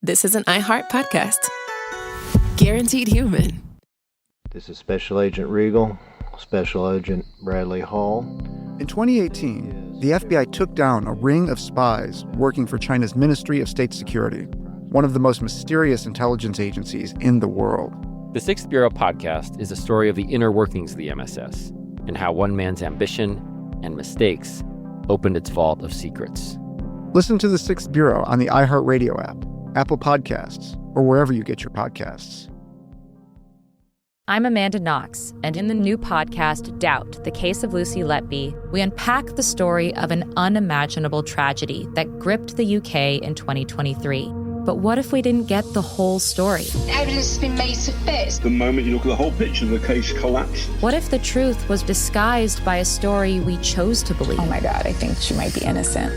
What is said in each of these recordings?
This is an iHeart podcast. Guaranteed human. This is Special Agent Regal, Special Agent Bradley Hall. In 2018, the FBI took down a ring of spies working for China's Ministry of State Security, one of the most mysterious intelligence agencies in the world. The Sixth Bureau podcast is a story of the inner workings of the MSS and how one man's ambition and mistakes opened its vault of secrets. Listen to The Sixth Bureau on the iHeartRadio app, Apple Podcasts, or wherever you get your podcasts. I'm Amanda Knox, and in the new podcast, Doubt, The Case of Lucy Letby, we unpack the story of an unimaginable tragedy that gripped the UK in 2023. But what if we didn't get the whole story? Evidence has been made to fit. The moment you look at the whole picture, the case collapsed. What if the truth was disguised by a story we chose to believe? Oh my God, I think she might be innocent.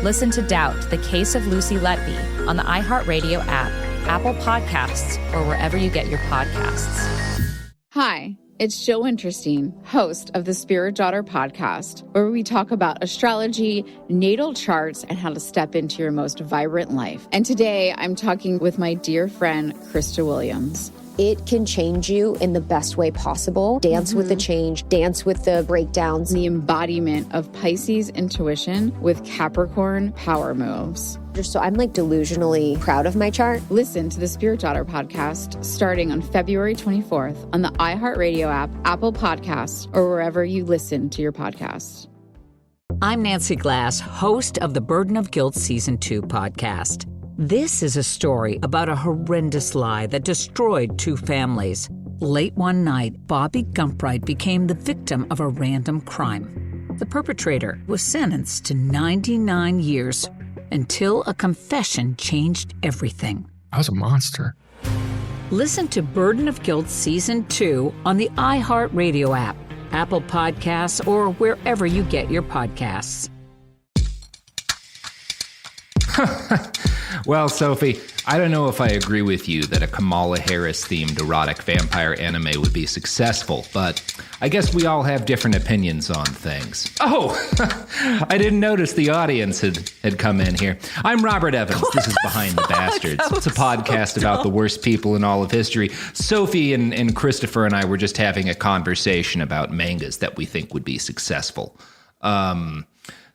Listen to Doubt, The Case of Lucy Letby on the iHeartRadio app, Apple Podcasts, or wherever you get your podcasts. Hi, it's Jill Winterstein, host of the Spirit Daughter podcast, where we talk about astrology, natal charts, and how to step into your most vibrant life. And today I'm talking with my dear friend, Krista Williams. It can change you in the best way possible. Dance with the change, dance with the breakdowns. The embodiment of Pisces intuition with Capricorn power moves. So I'm delusionally proud of my chart. Listen to the Spirit Daughter podcast starting on February 24th on the iHeartRadio app, Apple Podcasts, or wherever you listen to your podcasts. I'm Nancy Glass, host of the Burden of Guilt Season 2 podcast. This is a story about a horrendous lie that destroyed two families. Late one night, Bobby Gumpright became the victim of a random crime. The perpetrator was sentenced to 99 years until a confession changed everything. I was a monster. Listen to Burden of Guilt Season 2 on the iHeartRadio app, Apple Podcasts, or wherever you get your podcasts. Well, Sophie, I don't know if I agree with you that a Kamala Harris-themed erotic vampire anime would be successful, but I guess we all have different opinions on things. Oh, I didn't notice the audience had come in here. I'm Robert Evans. This is Behind the Bastards. It's a podcast about the worst people in all of history. Sophie and Christopher and I were just having a conversation about mangas that we think would be successful.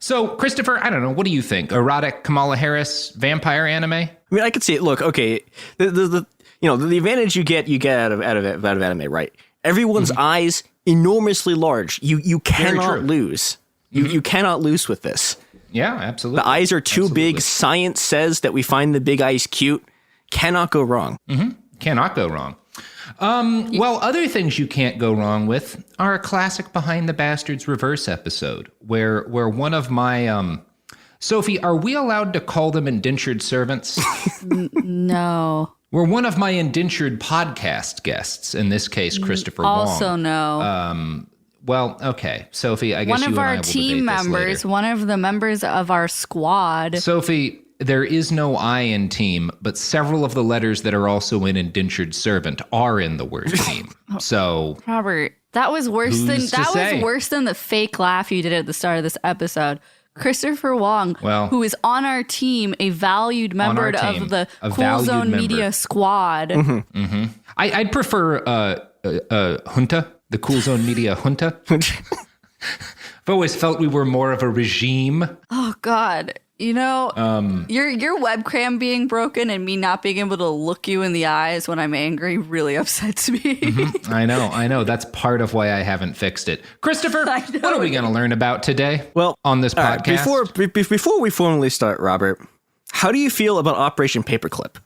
So, Christopher, I don't know. What do you think? Erotic Kamala Harris vampire anime? I mean, I could see it. Look, okay, the advantage you get out of anime, right? Everyone's eyes enormously large. You cannot lose. You cannot lose with this. Yeah, absolutely. The eyes are too big. Science says that we find the big eyes cute. Cannot go wrong. Cannot go wrong. Well, other things you can't go wrong with are a classic Behind the Bastards reverse episode where one of my, Sophie, are we allowed to call them indentured servants? No. Where one of my indentured podcast guests, in this case, Christopher Wong. Also no. Well, okay, Sophie, I guess you and I will debate this later. One of our team members, one of the members of our squad. Sophie, there is no I in team, but several of the letters that are also in indentured servant are in the word team. So, Robert, that was worse than the fake laugh you did at the start of this episode. Christopher Wong, who is on our team, a valued member of the Cool Zone Media squad. I'd prefer junta, the Cool Zone Media junta. I've always felt we were more of a regime. Oh, God. You know, your webcam being broken and me not being able to look you in the eyes when I'm angry really upsets me. I know. That's part of why I haven't fixed it. Christopher, what are we going to learn about today on this podcast? Right, before we formally start, Robert, how do you feel about Operation Paperclip?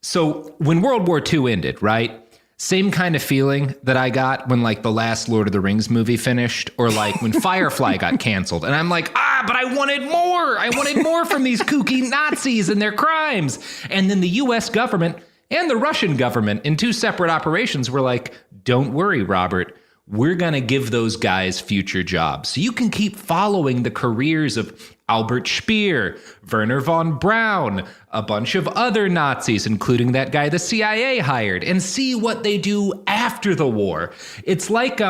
So when World War II ended, right? Same kind of feeling that I got when the last Lord of the Rings movie finished, or when Firefly got canceled. And I'm like, but I wanted more. I wanted more from these kooky Nazis and their crimes. And then the US government and the Russian government in two separate operations were like, don't worry, Robert. We're going to give those guys future jobs. So you can keep following the careers of Albert Speer, Werner von Braun, a bunch of other Nazis, including that guy the CIA hired, and see what they do after the war. It's like,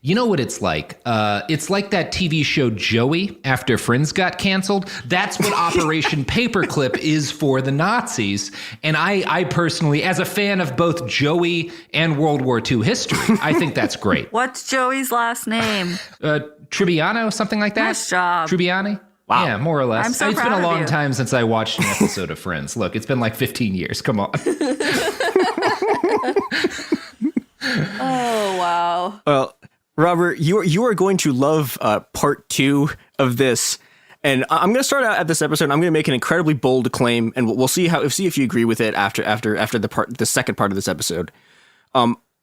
You know what it's like? It's like that TV show Joey after Friends got canceled. That's what Operation Paperclip is for the Nazis. And I personally, as a fan of both Joey and World War II history, I think that's great. What's Joey's last name? Tribbiano, something like that? Nice job. Tribbiani? Wow. Yeah, more or less. I'm so it's been a long time since I watched an episode of Friends. Look, it's been like 15 years. Come on. Oh, wow. Well, Robert, you are going to love part 2 of this, and I'm going to start out at this episode. I'm going to make an incredibly bold claim, and we'll see if you agree with it after the second part of this episode.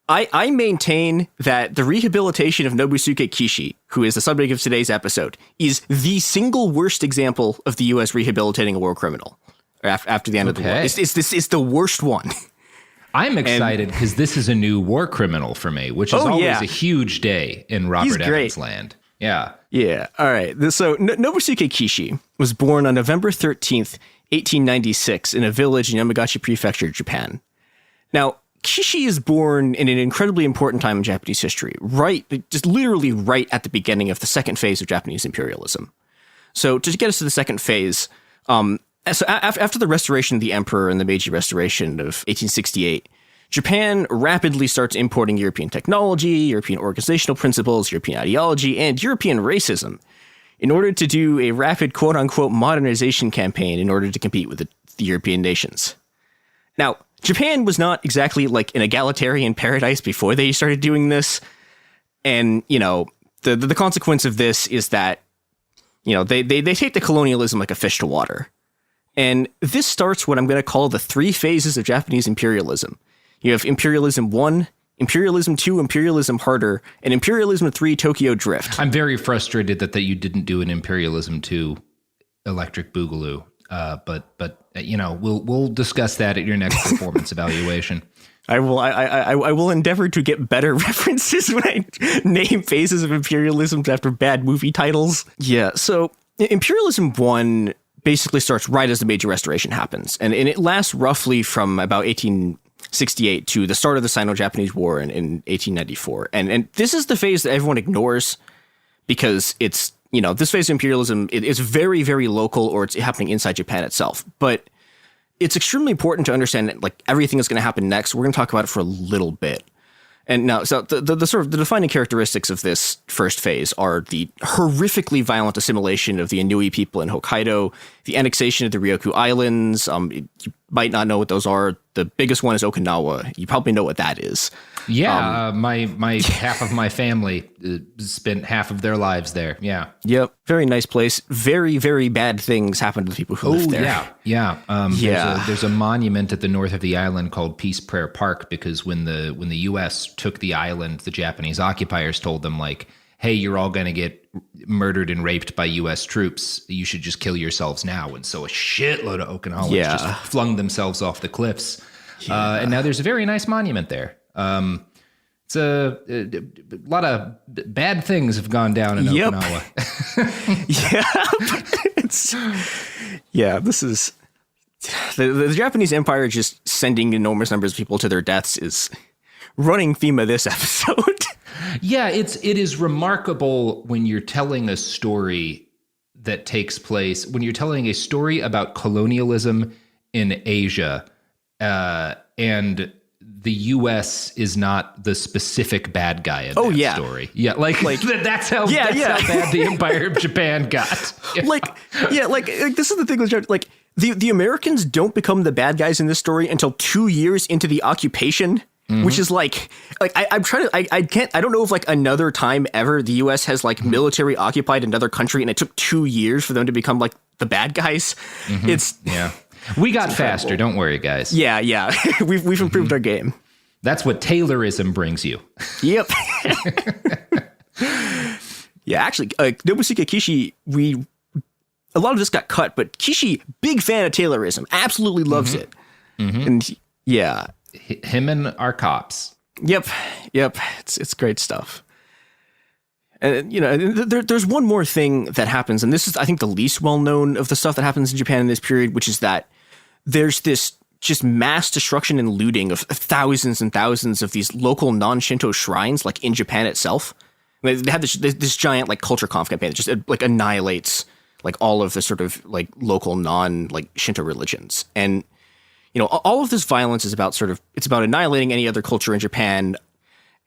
I maintain that the rehabilitation of Nobusuke Kishi, who is the subject of today's episode, is the single worst example of the U.S. rehabilitating a war criminal after the end of the war. It's the worst one. I'm excited because this is a new war criminal for me, which is always a huge day in Robert Evans land. Yeah. Yeah. All right. So Nobusuke Kishi was born on November 13th, 1896 in a village in Yamagashi Prefecture, Japan. Now, Kishi is born in an incredibly important time in Japanese history, just literally right at the beginning of the second phase of Japanese imperialism. So to get us to the second phase, so after the restoration of the emperor and the Meiji Restoration of 1868, Japan rapidly starts importing European technology, European organizational principles, European ideology, and European racism in order to do a rapid quote-unquote modernization campaign in order to compete with the European nations. Now, Japan was not exactly like an egalitarian paradise before they started doing this. And, the consequence of this is that, they take the colonialism like a fish to water. And this starts what I'm going to call the 3 phases of Japanese imperialism. You have Imperialism 1, Imperialism 2, Imperialism Harder, and Imperialism 3, Tokyo Drift. I'm very frustrated that you didn't do an Imperialism 2 Electric Boogaloo. But we'll discuss that at your next performance evaluation. I will endeavor to get better references when I name phases of imperialism after bad movie titles. Yeah, so Imperialism 1 basically starts right as the Meiji Restoration happens, and it lasts roughly from about 1868 to the start of the Sino-Japanese War in 1894. And this is the phase that everyone ignores because it's, this phase of imperialism, it's very, very local, or it's happening inside Japan itself. But it's extremely important to understand that, like, everything is going to happen next. We're going to talk about it for a little bit. And now, so the sort of the defining characteristics of this first phase are the horrifically violent assimilation of the Inui people in Hokkaido, the annexation of the Ryukyu Islands. You might not know what those are. The biggest one is Okinawa. You probably know what that is. Yeah, my half of my family spent half of their lives there. Yeah. Yep. Very nice place. Very, very bad things happen to the people who live there. Yeah. There's a monument at the north of the island called Peace Prayer Park because when the U.S. took the island, the Japanese occupiers told them, like, hey, you're all going to get murdered and raped by U.S. troops. You should just kill yourselves now. And so a shitload of Okinawans just flung themselves off the cliffs. Yeah. And now there's a very nice monument there. It's a lot of bad things have gone down in Okinawa. This is the Japanese Empire just sending enormous numbers of people to their deaths is running theme of this episode. Yeah, it is remarkable when you're telling a story that takes place, when you're telling a story about colonialism in Asia, and the U.S. is not the specific bad guy in that story. Yeah, like that's how bad the Empire of Japan got. Yeah. Like this is the thing with like the Americans don't become the bad guys in this story until 2 years into the occupation. Mm-hmm. Which is like I'm trying to, I don't know if like another time ever the U.S. has like military occupied another country and it took 2 years for them to become like the bad guys. Mm-hmm. We got faster. Don't worry, guys. Yeah. We've improved our game. That's what Taylorism brings you. Yep. Yeah, actually, Nobusuke Kishi, a lot of this got cut, but Kishi, big fan of Taylorism, absolutely loves it. Mm-hmm. And yeah. Him and our cops. Yep. It's great stuff. And, there's one more thing that happens, and this is, I think, the least well-known of the stuff that happens in Japan in this period, which is that there's this just mass destruction and looting of thousands and thousands of these local non-Shinto shrines, like in Japan itself. They had this giant like culture conf campaign that just like annihilates like all of the sort of like local non like Shinto religions. And, you know, all of this violence is about it's about annihilating any other culture in Japan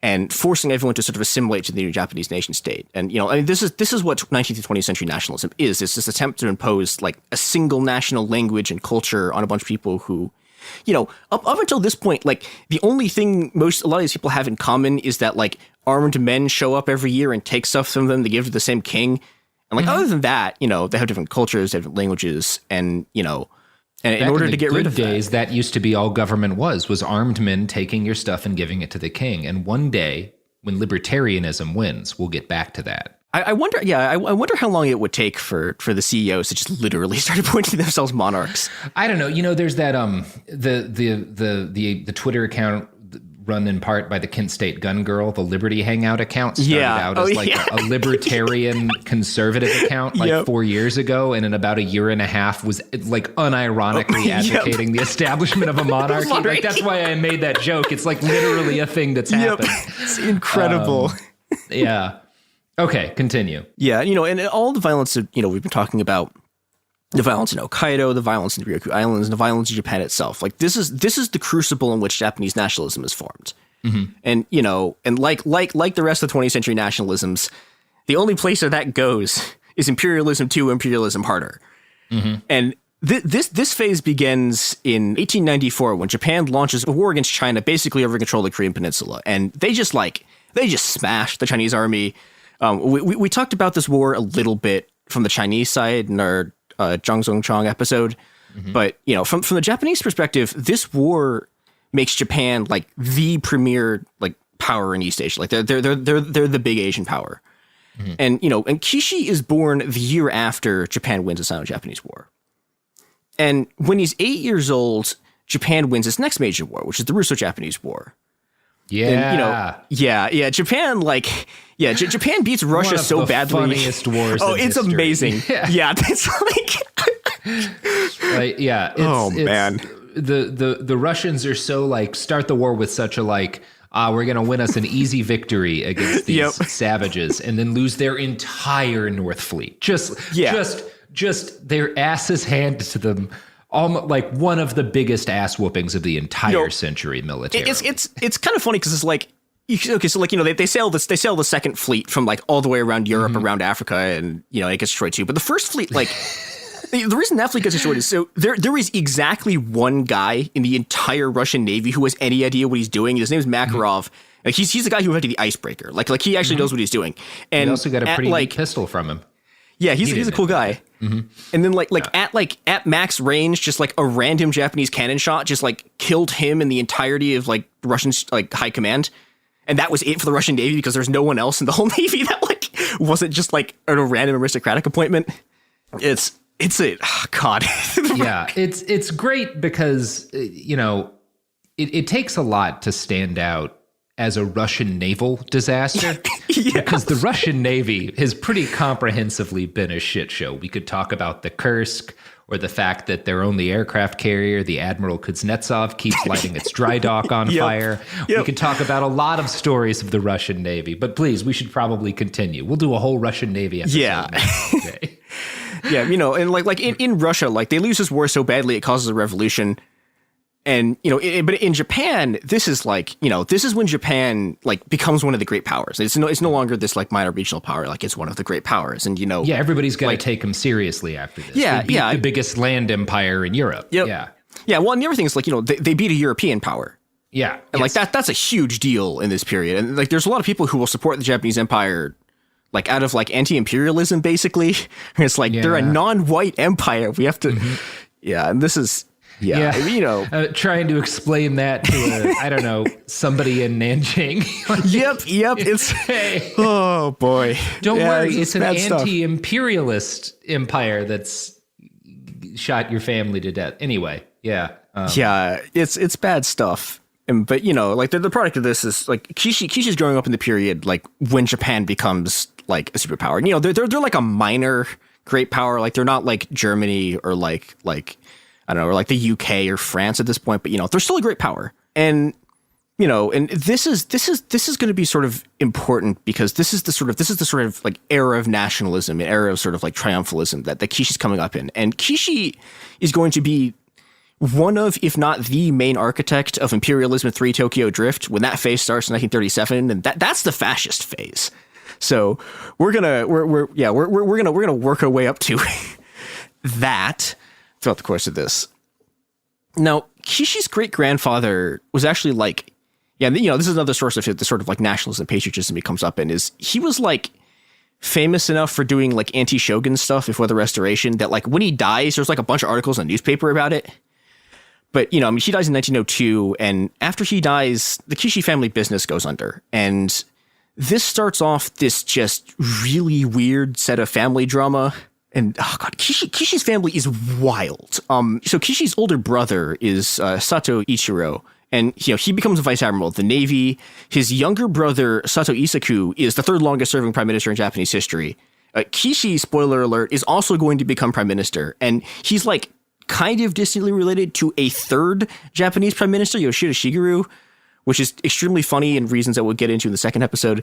and forcing everyone to sort of assimilate to the new Japanese nation state. And, you know, I mean, this is what 19th and 20th century nationalism is. It's this attempt to impose like a single national language and culture on a bunch of people who, you know, up until this point, like the only thing a lot of these people have in common is that like armed men show up every year and take stuff from them to give to the same king. And like, other than that, you know, they have different cultures, different languages, and, you know, and in order to get rid of days, that used to be all government was armed men taking your stuff and giving it to the king. And one day, when libertarianism wins, we'll get back to that. I wonder, I wonder how long it would take for the CEOs to just literally start appointing themselves monarchs. I don't know. You know, there's that the Twitter account run in part by the Kent State gun girl, the Liberty Hangout account started out as a libertarian conservative account 4 years ago, and in about a year and a half was like unironically advocating the establishment of a monarchy. Like that's why I made that joke. It's like literally a thing that's happened. It's incredible. Yeah. Okay, continue. Yeah, you know, and all the violence that, you know, we've been talking about, the violence in Hokkaido, the violence in the Ryukyu Islands, and the violence in Japan itself. Like this is the crucible in which Japanese nationalism is formed. Mm-hmm. And, you know, and like the rest of the 20th century nationalisms, the only place that goes is imperialism 2, imperialism harder. Mm-hmm. And this phase begins in 1894 when Japan launches a war against China, basically over control of the Korean Peninsula. And they just smash the Chinese army. We talked about this war a little bit from the Chinese side in our Zhang Chong episode. Mm-hmm. But, you know, from the Japanese perspective, this war makes Japan like the premier like power in East Asia. Like they're the big Asian power. Mm-hmm. And, you know, and Kishi is born the year after Japan wins the Sino-Japanese War. And when he's 8 years old, Japan wins its next major war, which is the Russo-Japanese War. Yeah. And, you know, Japan, Japan beats Russia so badly. Funniest wars. Oh, it's history. Amazing. Yeah, it's like, man. The Russians are so like start the war with such a like, we're gonna win us an easy victory against these savages, and then lose their entire North Fleet. Just their asses handed to them. Almost like one of the biggest ass whoopings of the entire century military. It's kind of funny because it's like, okay, so like, you know, they sail the second fleet from like all the way around Europe, around Africa, and, you know, it gets destroyed too. But the first fleet, like, the reason that fleet gets destroyed is so there is exactly one guy in the entire Russian Navy who has any idea what he's doing. His name is Makarov. Mm-hmm. Like he's the guy who invented the icebreaker. Like he actually knows what he's doing. And he also got a pretty neat pistol from him. Yeah, he's a cool guy. Mm-hmm. And then at max range, just like a random Japanese cannon shot just like killed him and the entirety of like Russian like high command. And that was it for the Russian Navy because there's no one else in the whole Navy that like wasn't just like a random aristocratic appointment. It's God. Yeah, it's great because, you know, it takes a lot to stand out as a Russian naval disaster. Because the Russian Navy has pretty comprehensively been a shit show. We could talk about the Kursk, or the fact that their only aircraft carrier, the Admiral Kuznetsov, keeps lighting its dry dock on fire. We could talk about a lot of stories of the Russian Navy, but please, we should probably continue. We'll do a whole Russian Navy episode. Yeah, you know, and like in Russia, like they lose this war so badly it causes a revolution. And, you know, but in Japan, this is like, you know, this is when Japan like becomes one of the great powers. It's no longer this like minor regional power. Like it's one of the great powers. And, you know, everybody's got to take them seriously after this. Yeah, the biggest land empire in Europe. Yep. Yeah. Well, and the other thing is like, you know, they beat a European power. Yeah. And like that's a huge deal in this period. And like there's a lot of people who will support the Japanese Empire like out of like anti-imperialism, basically. It's like they're a non-white empire. We have to. Mm-hmm. Yeah. And this is. Yeah, you know, trying to explain that to I don't know, somebody in Nanjing. Yep. It's oh boy. Don't worry, it's an anti-imperialist empire that's shot your family to death. Anyway, it's bad stuff. But you know, like the product of this is like Kishi's growing up in the period like when Japan becomes like a superpower. And, you know, they're like a minor great power. Like they're not like Germany or like I don't know, or like the UK or France at this point, but, you know, they're still a great power. And, and this is going to be sort of important because this is the sort of like era of nationalism, an era of sort of like triumphalism that Kishi's coming up in. And Kishi is going to be one of, if not the main architect of Imperialism 3 Tokyo Drift when that phase starts in 1937, and that's the fascist phase. So we're gonna work our way up to that throughout the course of this. Now, Kishi's great grandfather was actually like, this is another source of the sort of like nationalism, patriotism he comes up in, is he was like famous enough for doing like anti-shogun stuff before the Restoration that like when he dies, there's like a bunch of articles in the newspaper about it. But, he dies in 1902, and after he dies, the Kishi family business goes under. And this starts off this just really weird set of family drama. And, oh God, Kishi's family is wild. So Kishi's older brother is Sato Ichiro, and, he becomes a vice admiral of the Navy. His younger brother, Sato Isaku, is the third longest serving prime minister in Japanese history. Kishi, spoiler alert, is also going to become prime minister. And he's like kind of distantly related to a third Japanese prime minister, Yoshida Shigeru, which is extremely funny in reasons that we'll get into in the second episode.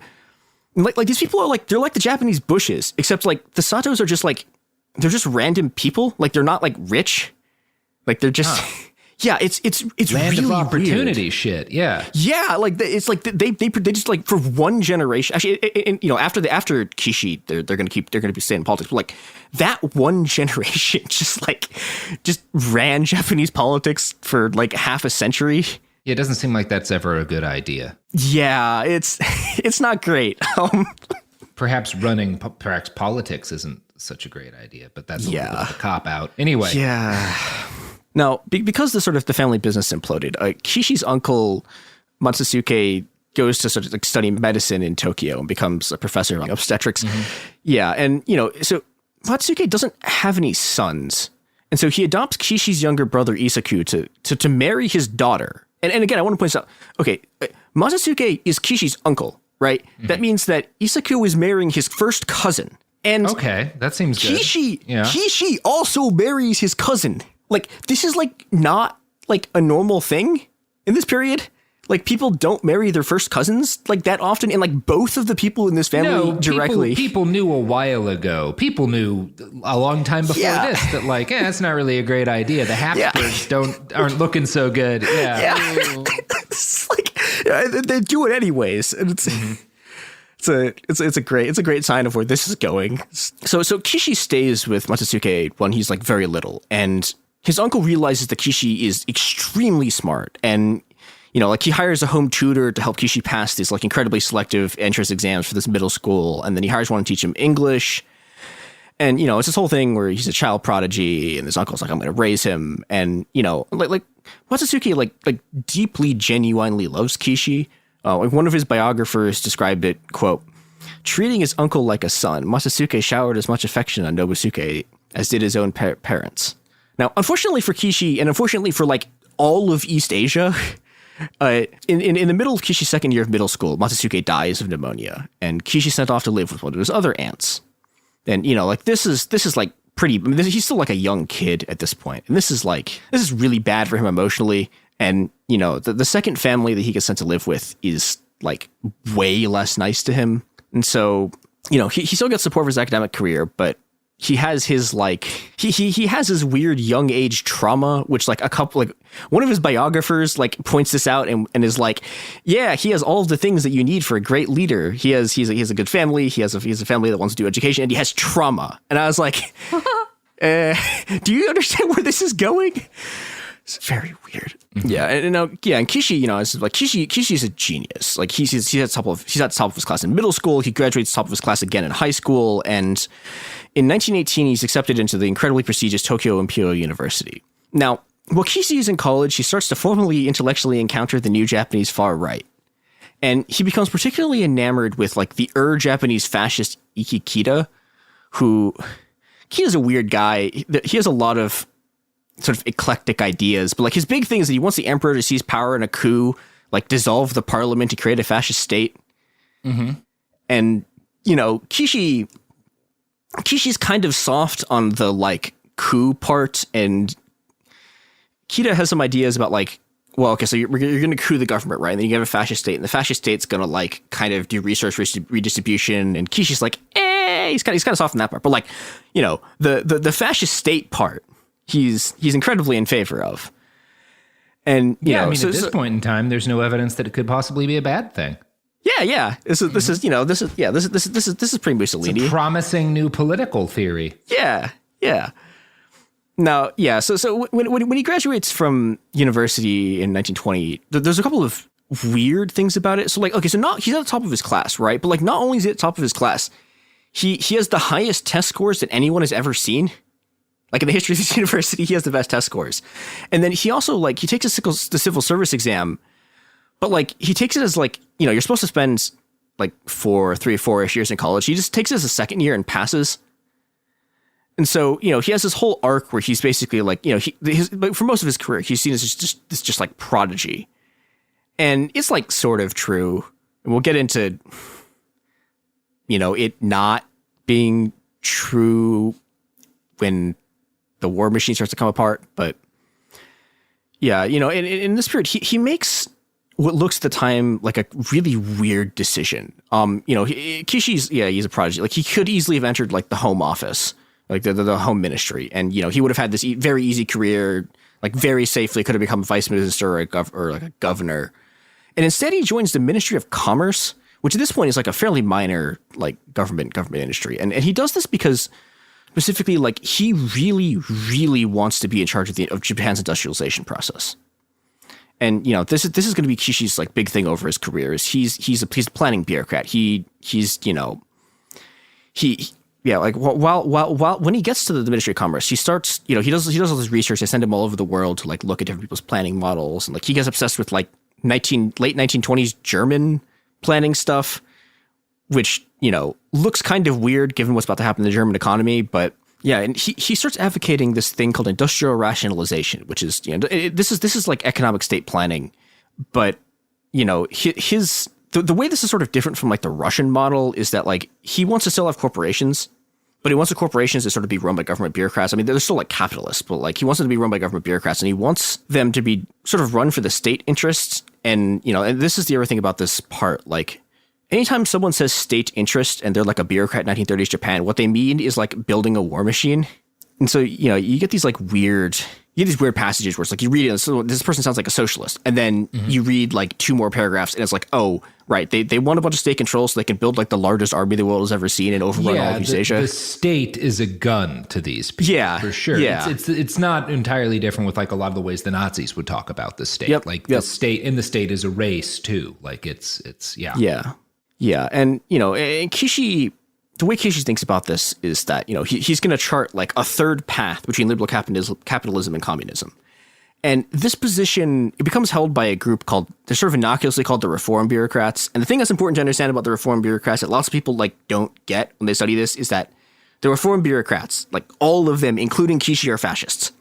Like these people are like, they're like the Japanese Bushes, except like the Satos are just like, they're just random people. Like they're not like rich. Like they're just, yeah, it's land really of opportunity weird. Shit. Yeah. Yeah. Like it's like they just like for one generation, actually, after Kishi, they're going to be staying in politics. But like that one generation just ran Japanese politics for like half a century. Yeah, it doesn't seem like that's ever a good idea. Yeah, it's not great. Perhaps politics isn't such a great idea, but that's a little bit of a cop out. Anyway. Yeah. Now, because the family business imploded, Kishi's uncle Matsusuke goes to sort of like study medicine in Tokyo and becomes a professor of obstetrics. Mm-hmm. Yeah, and so Matsusuke doesn't have any sons, and so he adopts Kishi's younger brother Isaku to marry his daughter. And again, I want to point this out. Okay, Matsusuke is Kishi's uncle, right? Mm-hmm. That means that Isaku is marrying his first cousin. And okay, that seems good. Kishi also marries his cousin. Like, this is like not like a normal thing in this period. Like, people don't marry their first cousins like that often. And like both of the people in this family directly. People knew a while ago. People knew a long time before this that like, that's not really a great idea. The Habsburgs aren't looking so good. Yeah. It's like, they do it anyways. And it's, it's a great sign of where this is going. So Kishi stays with Matsusuke when he's like very little, and his uncle realizes that Kishi is extremely smart, and like he hires a home tutor to help Kishi pass these like incredibly selective entrance exams for this middle school, and then he hires one to teach him English. And it's this whole thing where he's a child prodigy, and his uncle's like, I'm going to raise him, and like Matsusuke like deeply genuinely loves Kishi. One of his biographers described it, quote, treating his uncle like a son, Matsusuke showered as much affection on Nobusuke as did his own parents. Now, unfortunately for Kishi, and unfortunately for like all of East Asia, in the middle of Kishi's second year of middle school, Matsusuke dies of pneumonia, and Kishi sent off to live with one of his other aunts. And like this is like pretty. He's still like a young kid at this point, and this is really bad for him emotionally. And the second family that he gets sent to live with is like way less nice to him, and so he still gets support for his academic career, but he has his like he has his weird young age trauma, which like one of his biographers like points this out and is like, yeah, he has all of the things that you need for a great leader. He has a good family. He has a family that wants to do education, and he has trauma. And I was like, do you understand where this is going? It's very weird. Mm-hmm. Yeah, and Kishi, is like Kishi's a genius. Like he's at the top of his class in middle school. He graduates top of his class again in high school, and in 1918 he's accepted into the incredibly prestigious Tokyo Imperial University. Now, while Kishi is in college, he starts to formally intellectually encounter the new Japanese far right, and he becomes particularly enamored with like the Japanese fascist Ikki Kita, who Kita's a weird guy. He has a lot of sort of eclectic ideas, but like his big thing is that he wants the emperor to seize power in a coup, like dissolve the parliament to create a fascist state. Mm-hmm. And Kishi's kind of soft on the like coup part, and Kita has some ideas about like well, okay, so you're going to coup the government, right? And then you have a fascist state, and the fascist state's going to like kind of do resource redistribution. And Kishi's like, he's kind of soft on that part, but like, you know, the fascist state part, he's incredibly in favor of. And you know, I mean, at this point in time, there's no evidence that it could possibly be a bad thing. Yeah. This is pretty Mussolini. It's a promising new political theory. Yeah. Now, yeah. So when he graduates from university in 1920, there's a couple of weird things about it. So like, okay, so he's at the top of his class, right? But like, not only is he at the top of his class, he has the highest test scores that anyone has ever seen. Like in the history of this university, he has the best test scores. And then he also like he takes the civil service exam, but like he takes it as like, you know, you're supposed to spend like 3 or 4-ish years in college. He just takes it as a second year and passes. And so, you know, he has this whole arc where he's basically like, you know, but for most of his career, he's seen as just like prodigy. And it's like sort of true. And we'll get into, you know, it not being true when the war machine starts to come apart. But yeah, you know, in this period, he makes what looks at the time like a really weird decision. You know, Kishi's, he's a prodigy. Like he could easily have entered like the Home Office, like the home ministry. And, you know, he would have had this very easy career, like very safely could have become vice minister or like a governor. And instead he joins the Ministry of Commerce, which at this point is like a fairly minor like government industry. And he does this because specifically like he really, really wants to be in charge of Japan's industrialization process. And, you know, this is going to be Kishi's like big thing over his career is he's a planning bureaucrat. While when he gets to the Ministry of Commerce, he starts, you know, he does all this research. They send him all over the world to like look at different people's planning models, and like he gets obsessed with like late 1920s German planning stuff, which, you know, looks kind of weird given what's about to happen in the German economy. But yeah, and he starts advocating this thing called industrial rationalization, which is, you know, this is like economic state planning, but, you know, the way this is sort of different from like the Russian model is that like he wants to still have corporations, but he wants the corporations to sort of be run by government bureaucrats. I mean, they're still like capitalists, but like he wants them to be run by government bureaucrats, and he wants them to be sort of run for the state interests. And, you know, and this is the other thing about this part, like anytime someone says state interest and they're like a bureaucrat in 1930s Japan, what they mean is like building a war machine. And so, you know, you get these weird passages where it's like you read it, so this person sounds like a socialist, and then you read like 2 more paragraphs and it's like, oh, right, they want a bunch of state control so they can build like the largest army the world has ever seen and overrun all of East Asia. The state is a gun to these people. Yeah, for sure. Yeah. It's not entirely different with like a lot of the ways the Nazis would talk about the state. The state is a race too. Like it's Yeah. And, you know, and Kishi, the way Kishi thinks about this is that, you know, he's going to chart like a third path between liberal capitalism and communism. And this position, it becomes held by a group they're sort of innocuously called the Reform Bureaucrats. And the thing that's important to understand about the Reform Bureaucrats that lots of people like don't get when they study this is that the Reform Bureaucrats, like all of them, including Kishi, are fascists.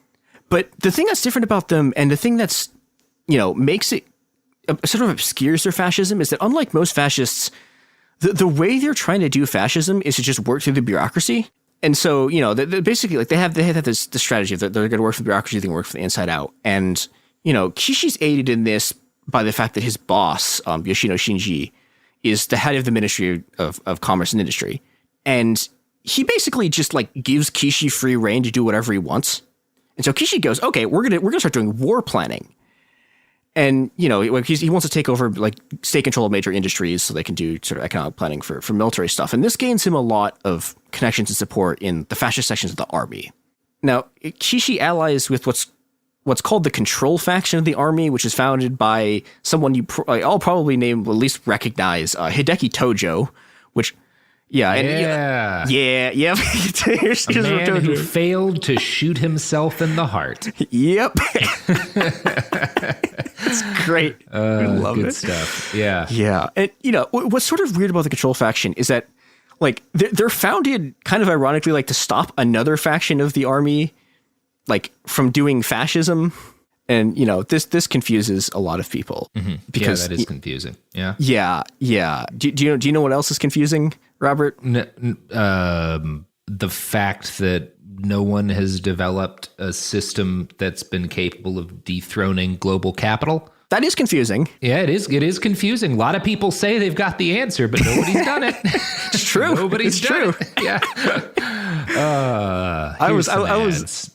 But the thing that's different about them, and the thing that's, you know, makes it sort of obscures their fascism, is that unlike most fascists, the way they're trying to do fascism is to just work through the bureaucracy. And so, you know, they basically like they have this strategy that they're going to work for the bureaucracy, they can work from the inside out. And, you know, Kishi's aided in this by the fact that his boss, Yoshino Shinji, is the head of the Ministry of Commerce and Industry. And he basically just like gives Kishi free reign to do whatever he wants. And so Kishi goes, okay, we're gonna start doing war planning. And, you know, he wants to take over like state control of major industries so they can do sort of economic planning for military stuff. And this gains him a lot of connections and support in the fascist sections of the army. Now, Kishi allies with what's called the control faction of the army, which is founded by someone I'll probably name, at least recognize, Hideki Tojo, which... Yeah. Here's a man who failed to shoot himself in the heart. Yep. It's great. I love good it. Stuff. Yeah. Yeah. And, you know, what's sort of weird about the control faction is that, like, they're founded kind of ironically, like, to stop another faction of the army, like, from doing fascism. And, you know, this confuses a lot of people. Mm-hmm. Because that is confusing. Yeah. Yeah. Do you know what else is confusing, Robert? the fact that no one has developed a system that's been capable of dethroning global capital. That is confusing. Yeah, it is. It is confusing. A lot of people say they've got the answer, but nobody's done it. It's true. Nobody's done it. Yeah. I was.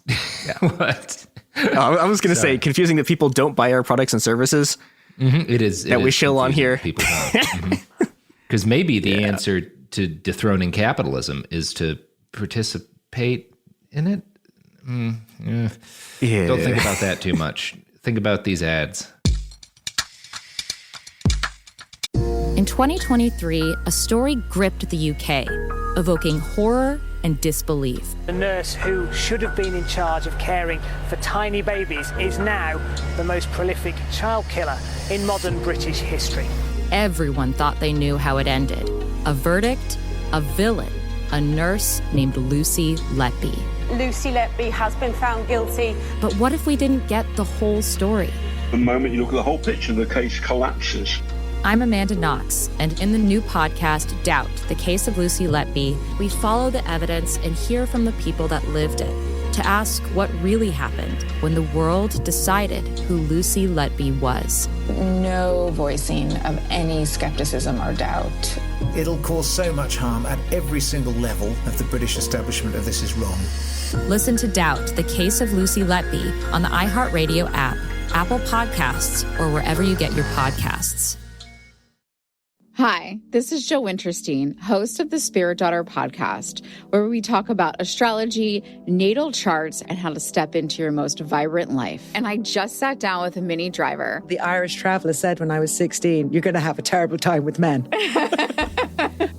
Yeah. What? I was going to say confusing that people don't buy our products and services. Mm-hmm. It is that we shill on here. People don't. Because maybe the answer to dethroning capitalism is to participate in it. Yeah. Don't think about that too much. Think about these ads. In 2023, a story gripped the UK, evoking horror and disbelief. The nurse who should have been in charge of caring for tiny babies is now the most prolific child killer in modern British history. Everyone thought they knew how it ended. A verdict, a villain, a nurse named Lucy Letby. Lucy Letby has been found guilty. But what if we didn't get the whole story? The moment you look at the whole picture, the case collapses. I'm Amanda Knox, and in the new podcast, Doubt, the Case of Lucy Letby, we follow the evidence and hear from the people that lived it to ask what really happened when the world decided who Lucy Letby was. No voicing of any skepticism or doubt. It'll cause so much harm at every single level of the British establishment of this is wrong. Listen to Doubt, the Case of Lucy Letby on the iHeartRadio app, Apple Podcasts, or wherever you get your podcasts. Hi, this is Jo Winterstein, host of the Spirit Daughter podcast, where we talk about astrology, natal charts, and how to step into your most vibrant life. And I just sat down with a Minnie Driver. The Irish traveller said when I was 16, you're going to have a terrible time with men.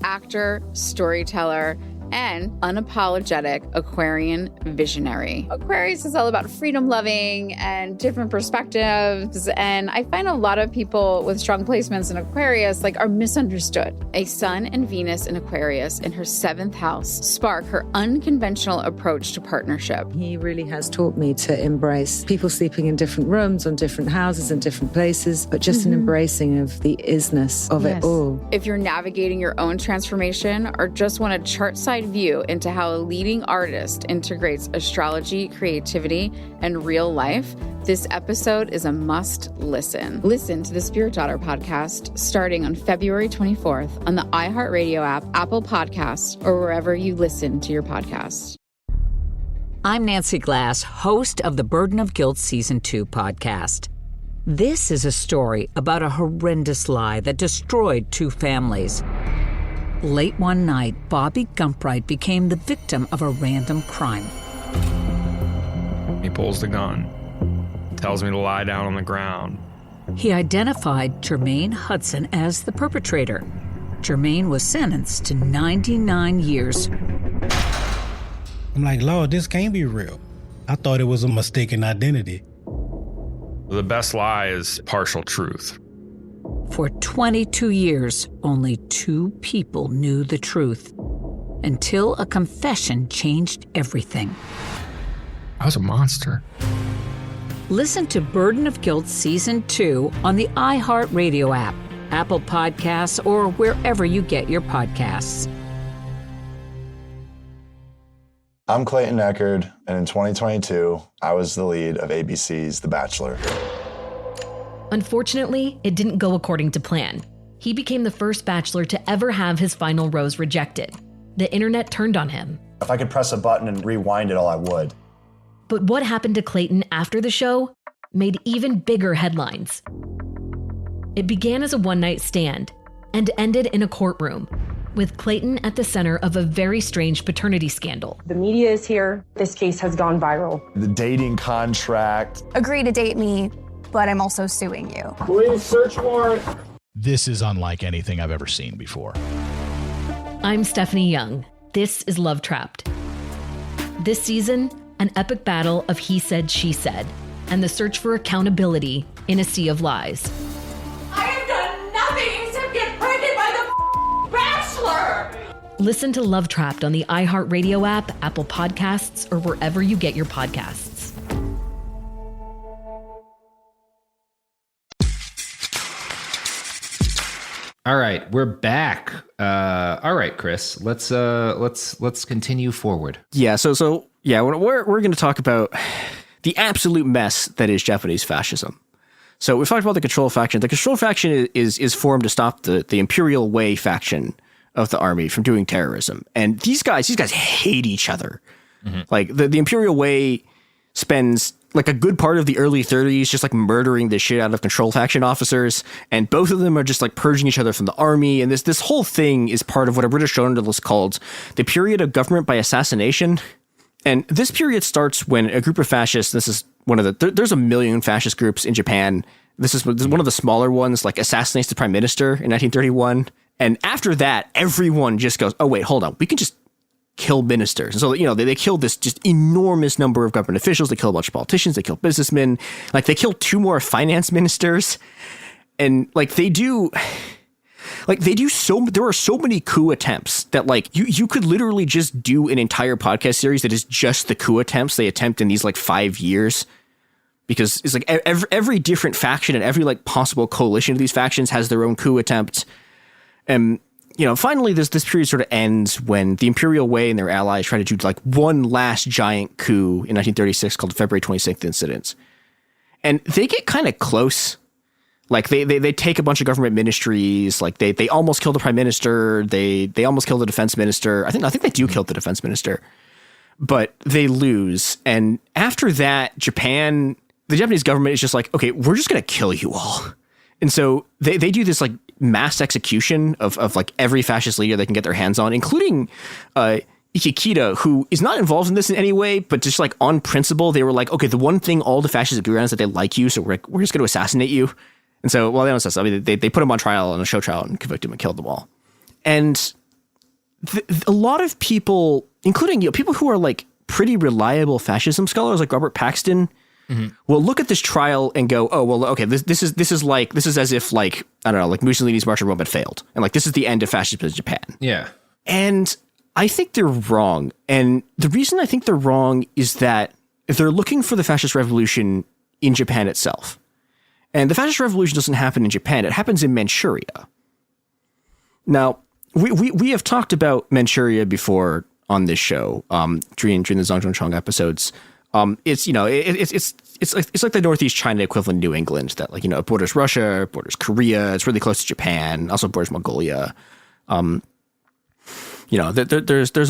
Actor, storyteller, and unapologetic Aquarian visionary. Aquarius is all about freedom-loving and different perspectives, and I find a lot of people with strong placements in Aquarius are misunderstood. A Sun and Venus in Aquarius in her 7th house spark her unconventional approach to partnership. He really has taught me to embrace people sleeping in different rooms, on different houses, in different places, but just an embracing of the isness of it all. If you're navigating your own transformation or just want a chart-side view into how a leading artist integrates astrology, creativity, and real life, this episode is a must listen. Listen to the Spirit Daughter podcast starting on February 24th on the iHeartRadio app, Apple Podcasts, or wherever you listen to your podcasts. I'm Nancy Glass, host of the Burden of Guilt Season 2 podcast. This is a story about a horrendous lie that destroyed 2 families. Late one night, Bobby Gumpright became the victim of a random crime. He pulls the gun, tells me to lie down on the ground. He identified Jermaine Hudson as the perpetrator. Jermaine was sentenced to 99 years. I'm like, Lord, this can't be real. I thought it was a mistaken identity. The best lie is partial truth. For 22 years, only 2 people knew the truth, until a confession changed everything. I was a monster. Listen to Burden of Guilt Season 2 on the iHeartRadio app, Apple Podcasts, or wherever you get your podcasts. I'm Clayton Eckerd, and in 2022, I was the lead of ABC's The Bachelor. Unfortunately, it didn't go according to plan. He became the first bachelor to ever have his final rose rejected. The internet turned on him. If I could press a button and rewind it all, I would. But what happened to Clayton after the show made even bigger headlines. It began as a one-night stand and ended in a courtroom, with Clayton at the center of a very strange paternity scandal. The media is here. This case has gone viral. The dating contract. Agree to date me, but I'm also suing you. Police search warrant. This is unlike anything I've ever seen before. I'm Stephanie Young. This is Love Trapped. This season, an epic battle of he said, she said, and the search for accountability in a sea of lies. I have done nothing except get pregnant by the Bachelor! Listen to Love Trapped on the iHeartRadio app, Apple Podcasts, or wherever you get your podcasts. All right, we're back. All right, Chris, let's continue forward. Yeah, so we're going to talk about the absolute mess that is Japanese fascism. So we've talked about the Control faction. The Control faction is formed to stop the Imperial Way faction of the army from doing terrorism. And these guys hate each other. Mm-hmm. Like the Imperial Way spends like a good part of the early 30s just like murdering the shit out of Control faction officers, and both of them are just like purging each other from the army. And this whole thing is part of what a British journalist called the period of government by assassination. And this period starts when a group of fascists, this is one of there's a million fascist groups in Japan. This is one of the smaller ones, like assassinates the prime minister in 1931. And after that, everyone just goes, oh, wait, hold on. We can just kill ministers. And so, they killed this just enormous number of government officials. They killed a bunch of politicians. They killed businessmen. Like, they killed 2 more finance ministers. And, there are so many coup attempts that, like, you could literally just do an entire podcast series that is just the coup attempts they attempt in these, 5 years. Because it's, every different faction and every, possible coalition of these factions has their own coup attempt. And finally, this period sort of ends when the Imperial Way and their allies try to do one last giant coup in 1936 called the February 26th Incident. And they get kind of close. Like they take a bunch of government ministries. Like they almost kill the prime minister. They almost kill the defense minister. I think they do kill the defense minister, but they lose. And after that, the Japanese government is just like, okay, we're just going to kill you all. And so they do this mass execution of every fascist leader they can get their hands on, including Ikechida, who is not involved in this in any way, but just on principle, they were like, okay, the one thing all the fascists agree on is that they like you, so we're just going to assassinate you. And so, well, they don't assassinate. I mean, they put him on trial on a show trial and convict him and killed them all. And a lot of people, including people who are pretty reliable fascism scholars like Robert Paxton, will look at this trial and go, oh, well, okay, this is as if I don't know, Mussolini's March on Rome had failed. And this is the end of fascism in Japan. Yeah. And I think they're wrong. And the reason I think they're wrong is that if they're looking for the fascist revolution in Japan itself, and the fascist revolution doesn't happen in Japan, it happens in Manchuria. Now, we have talked about Manchuria before on this show, during the Zhang Zhongchong episodes. It's like the Northeast China equivalent of New England that it borders Russia, borders Korea. It's really close to Japan, also borders Mongolia. There's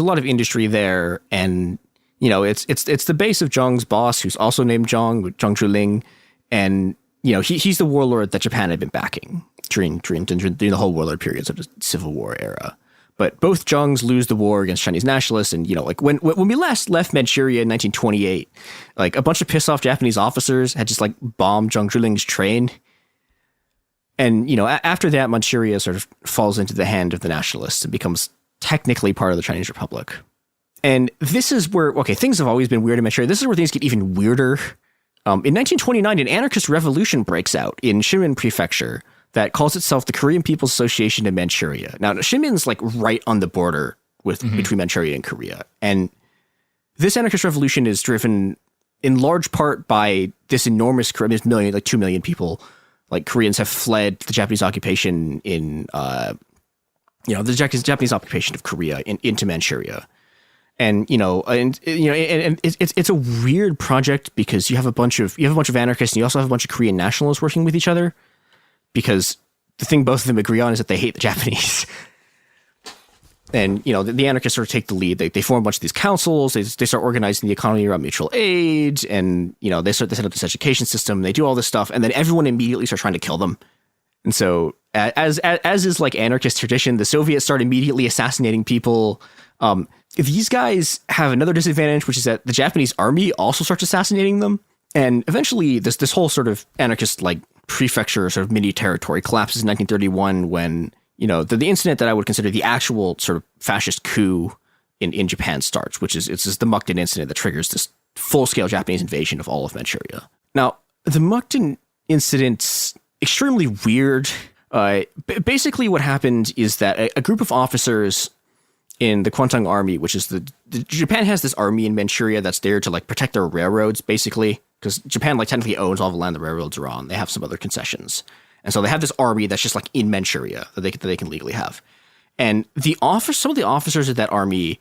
a lot of industry there, and it's the base of Zhang's boss, who's also named Zhang Zhiling, and he's the warlord that Japan had been backing during the whole warlord period, sort of Civil War era. But both Zhengs lose the war against Chinese nationalists. And, when we last left Manchuria in 1928, a bunch of pissed off Japanese officers had just bombed Zhang Zhiling's train. And, after that, Manchuria sort of falls into the hand of the nationalists and becomes technically part of the Chinese Republic. And this is where, okay, things have always been weird in Manchuria. This is where things get even weirder. In 1929, an anarchist revolution breaks out in Shimin Prefecture that calls itself the Korean People's Association in Manchuria. Now, Shimin's right on the border between Manchuria and Korea. And this anarchist revolution is driven in large part by this enormous, 2 million people, Koreans have fled the Japanese occupation in, the Japanese occupation of Korea into Manchuria. And, it's a weird project because you have a bunch of anarchists and you also have a bunch of Korean nationalists working with each other. Because the thing both of them agree on is that they hate the Japanese. And, the anarchists sort of take the lead. They form a bunch of these councils. They start organizing the economy around mutual aid. And, they set up this education system. They do all this stuff. And then everyone immediately starts trying to kill them. And so, as is anarchist tradition, the Soviets start immediately assassinating people. These guys have another disadvantage, which is that the Japanese army also starts assassinating them. And eventually, this whole sort of anarchist, prefecture sort of mini territory collapses in 1931 when, the incident that I would consider the actual sort of fascist coup in Japan starts, which is the Mukden incident that triggers this full-scale Japanese invasion of all of Manchuria. Now, the Mukden incident's extremely weird. Basically what happened is that a group of officers in the Kwantung Army, which is Japan has this army in Manchuria that's there to protect their railroads, basically, because Japan technically owns all the land the railroads are on. They have some other concessions. And so they have this army that's just like in Manchuria that they can legally have. And some of the officers of that army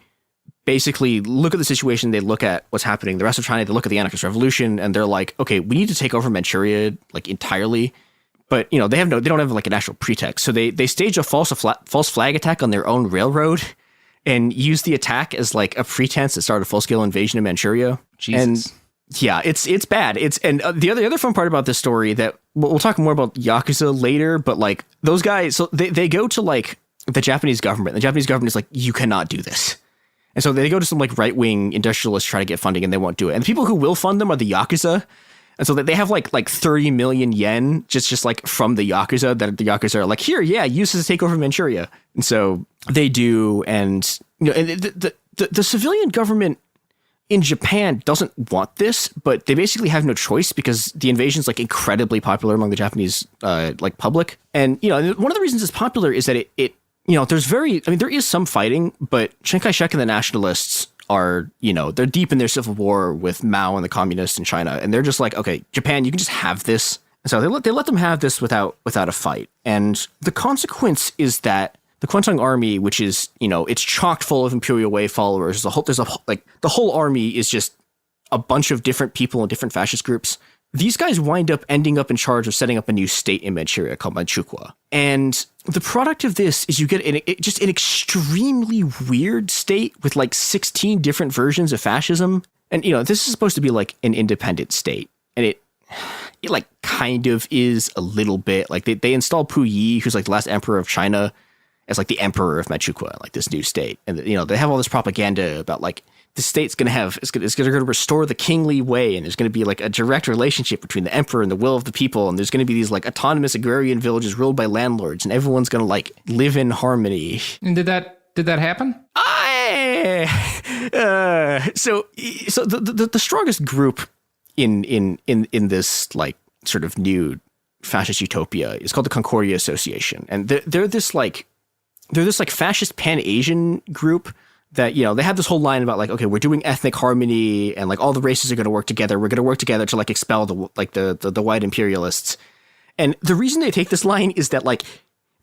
basically look at the situation, they look at what's happening, the rest of China, they look at the anarchist revolution, and they're like, okay, we need to take over Manchuria like entirely. But they don't have like an actual pretext. So they stage a false flag attack on their own railroad and use the attack as like a pretense to start a full-scale invasion of Manchuria. Jesus. And yeah, it's bad. The other fun part about this story that we'll talk more about Yakuza later, but like those guys, so they go to like the Japanese government. The Japanese government is like, you cannot do this. And so they go to some like right-wing industrialists try to get funding and they won't do it. And the people who will fund them are the Yakuza. And so they have like 30 million yen just like from the Yakuza that the Yakuza are like, here, yeah, use this to take over Manchuria. And so they do. And the civilian government in Japan doesn't want this, but they basically have no choice because the invasion is like incredibly popular among the Japanese like public. And one of the reasons it's popular is that it there is some fighting, but Chiang Kai-shek and the nationalists are, they're deep in their civil war with Mao and the communists in China, and they're just like, okay, Japan, you can just have this. And so they let them have this without a fight. And the consequence is that the Kwantung Army, which is, it's chock full of Imperial Way followers. The whole army is just a bunch of different people in different fascist groups. These guys wind up ending up in charge of setting up a new state in Manchuria called Manchukuo. And the product of this is you get just an extremely weird state with like 16 different versions of fascism. And, this is supposed to be like an independent state. And it like kind of is a little bit. Like they install Pu Yi, who's like the last emperor of China, as like the emperor of Manchukuo, like this new state. And, they have all this propaganda about like, the state's going to restore the kingly way, and there's going to be like a direct relationship between the emperor and the will of the people, and there's going to be these like autonomous agrarian villages ruled by landlords, and everyone's going to like live in harmony. And did that happen? So the strongest group in this like sort of new fascist utopia is called the Concordia Association, and they're this fascist Pan-Asian group that, they have this whole line about like, okay, we're doing ethnic harmony and like all the races are going to work together. We're going to work together to like expel the white imperialists. And the reason they take this line is that like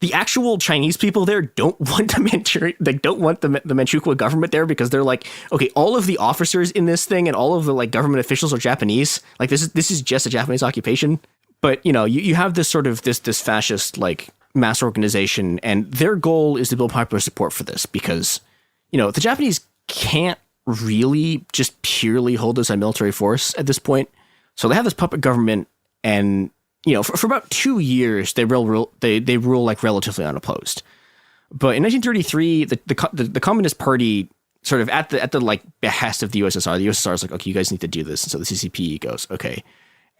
the actual Chinese people there don't want the Manchukuo government there because they're like, okay, all of the officers in this thing and all of the like government officials are Japanese. Like this is just a Japanese occupation. But, you have this sort of this fascist like mass organization, and their goal is to build popular support for this because the Japanese can't really just purely hold us on military force at this point. So they have this puppet government, and, for about 2 years, they rule like relatively unopposed. But in 1933, the Communist Party sort of at the like behest of the USSR is like, okay, you guys need to do this. And so the CCP goes, okay.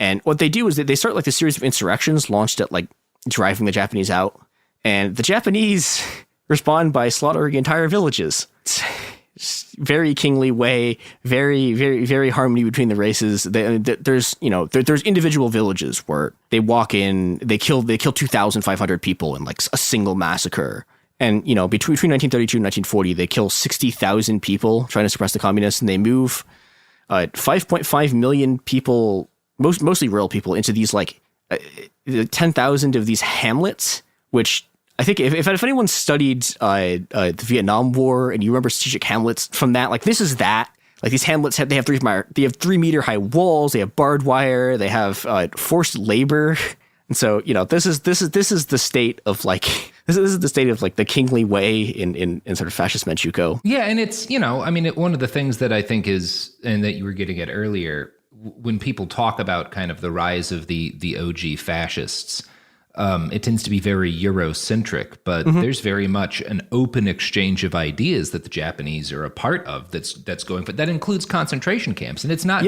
And what they do is they start like a series of insurrections launched at like driving the Japanese out. And the Japanese respond by slaughtering entire villages. It's very kingly way, very, very, very harmony between the races. There's individual villages where they walk in, they kill 2,500 people in like a single massacre. And, between 1932 and 1940, they kill 60,000 people trying to suppress the communists, and they move 5.5 million people, mostly rural people, into these like 10,000 of these hamlets, which I think if anyone studied the Vietnam War and you remember strategic hamlets from that, like this is that. Like these hamlets they have 3 meter high walls, they have barbed wire, they have forced labor, and so this is the state of like this is the state of like the kingly way in sort of fascist Manchukuo. Yeah, and it's one of the things that I think is, and that you were getting at earlier, when people talk about kind of the rise of the OG fascists. It tends to be very Eurocentric, but there's very much an open exchange of ideas that the Japanese are a part of that's going, but that includes concentration camps. And it's not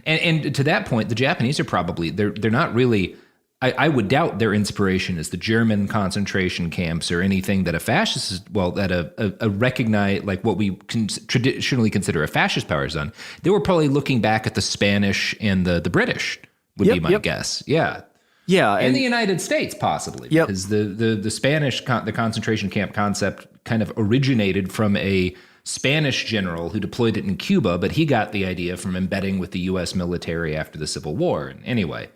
and to that point, the Japanese are probably, they're not really, I would doubt their inspiration is the German concentration camps or anything that a fascist is, that a recognized, like what we traditionally consider a fascist power is done. They were probably looking back at the Spanish and the British would be my guess. Yeah. Yeah, and the United States possibly, because the Spanish the concentration camp concept kind of originated from a Spanish general who deployed it in Cuba, but he got the idea from embedding with the U.S. military after the Civil War. And anyway,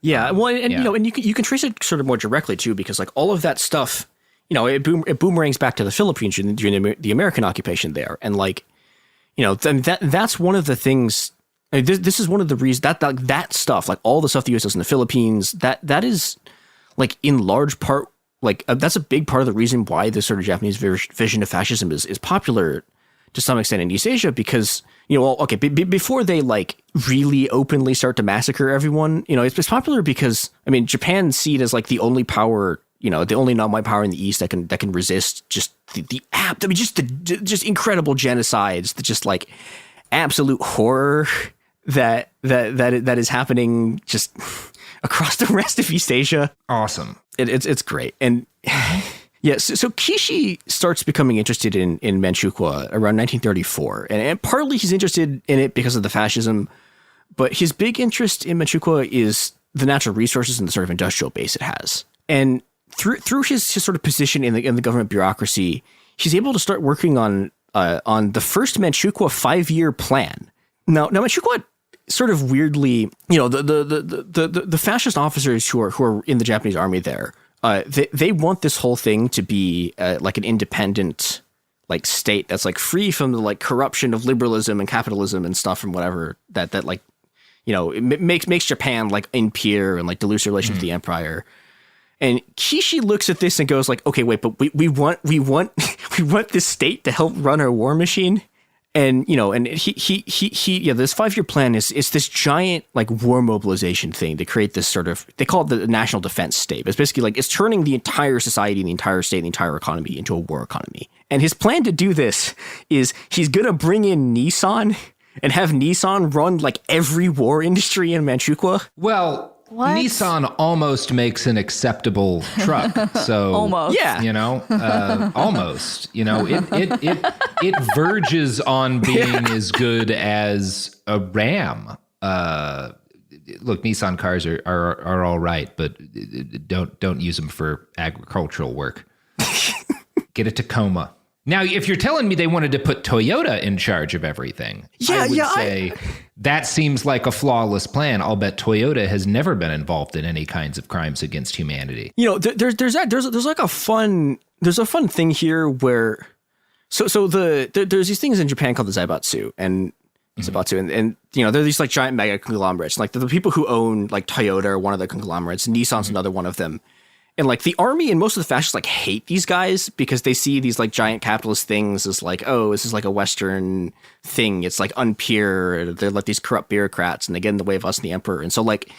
Yeah, well, and you know, and you can trace it sort of more directly too, because like all of that stuff, you know, it boomerangs back to the Philippines during the American occupation there, and like, you know, that's one of the things. This is one of the reasons that stuff, like all the stuff the U.S. does in the Philippines, that is like in large part, like that's a big part of the reason why this sort of Japanese vision of fascism is popular to some extent in East Asia, because, you know, okay, before they like really openly start to massacre everyone, you know, it's popular because, I mean, Japan see it as like the only power, you know, the only non-white power in the East that can resist just just incredible genocides, the just like absolute horror that is happening just across the rest of East Asia. Awesome. It's great. And yeah, so Kishi starts becoming interested in Manchukuo around 1934. And partly he's interested in it because of the fascism, but his big interest in Manchukuo is the natural resources and the sort of industrial base it has. And through his sort of position in the government bureaucracy, he's able to start working on the first Manchukuo 5-year plan. Now Manchukuo sort of weirdly, you know, the fascist officers who are in the Japanese army there, they want this whole thing to be like an independent like state that's like free from the like corruption of liberalism and capitalism and stuff and whatever that like, you know, it makes Japan like impure and like dilutes relations with the empire. And Kishi looks at this and goes like, okay, wait, but we want this state to help run our war machine. And, you know, and he this 5-year plan is this giant like war mobilization thing to create this sort of, they call it the national defense state. It's basically like, it's turning the entire society and the entire state and the entire economy into a war economy. And his plan to do this is he's going to bring in Nissan and have Nissan run like every war industry in Manchukuo. Well, what? Nissan almost makes an acceptable truck. So almost, yeah, you know, almost, you know, it verges on being as good as a Ram. Look, Nissan cars are all right, but don't use them for agricultural work. Get a Tacoma. Now, if you're telling me they wanted to put Toyota in charge of everything, I would say that seems like a flawless plan. I'll bet Toyota has never been involved in any kinds of crimes against humanity. You know, there's like a fun thing here where there's these things in Japan called the Zaibatsu and you know, they're these like giant mega conglomerates. Like the people who own like Toyota are one of the conglomerates, Nissan's another one of them. And like the army and most of the fascists like hate these guys because they see these like giant capitalist things as like, oh, this is like a Western thing. It's like unpure. They're like these corrupt bureaucrats and they get in the way of us and the emperor. And so like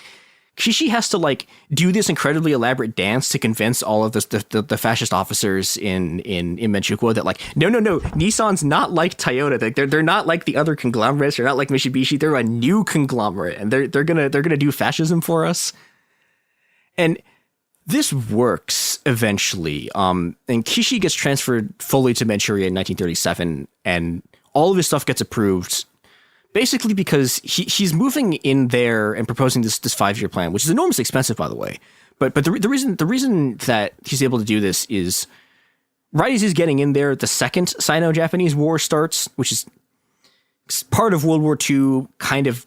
Kishi has to like do this incredibly elaborate dance to convince all of the fascist officers in Manchukuo that like, no, Nissan's not like Toyota. They're not like the other conglomerates. They're not like Mitsubishi. They're a new conglomerate and they're gonna do fascism for us. And this works eventually, and Kishi gets transferred fully to Manchuria in 1937, and all of his stuff gets approved, basically because he's moving in there and proposing this 5-year plan, which is enormously expensive, by the way. But the reason that he's able to do this is right as he's getting in there, the second Sino-Japanese War starts, which is part of World War II, kind of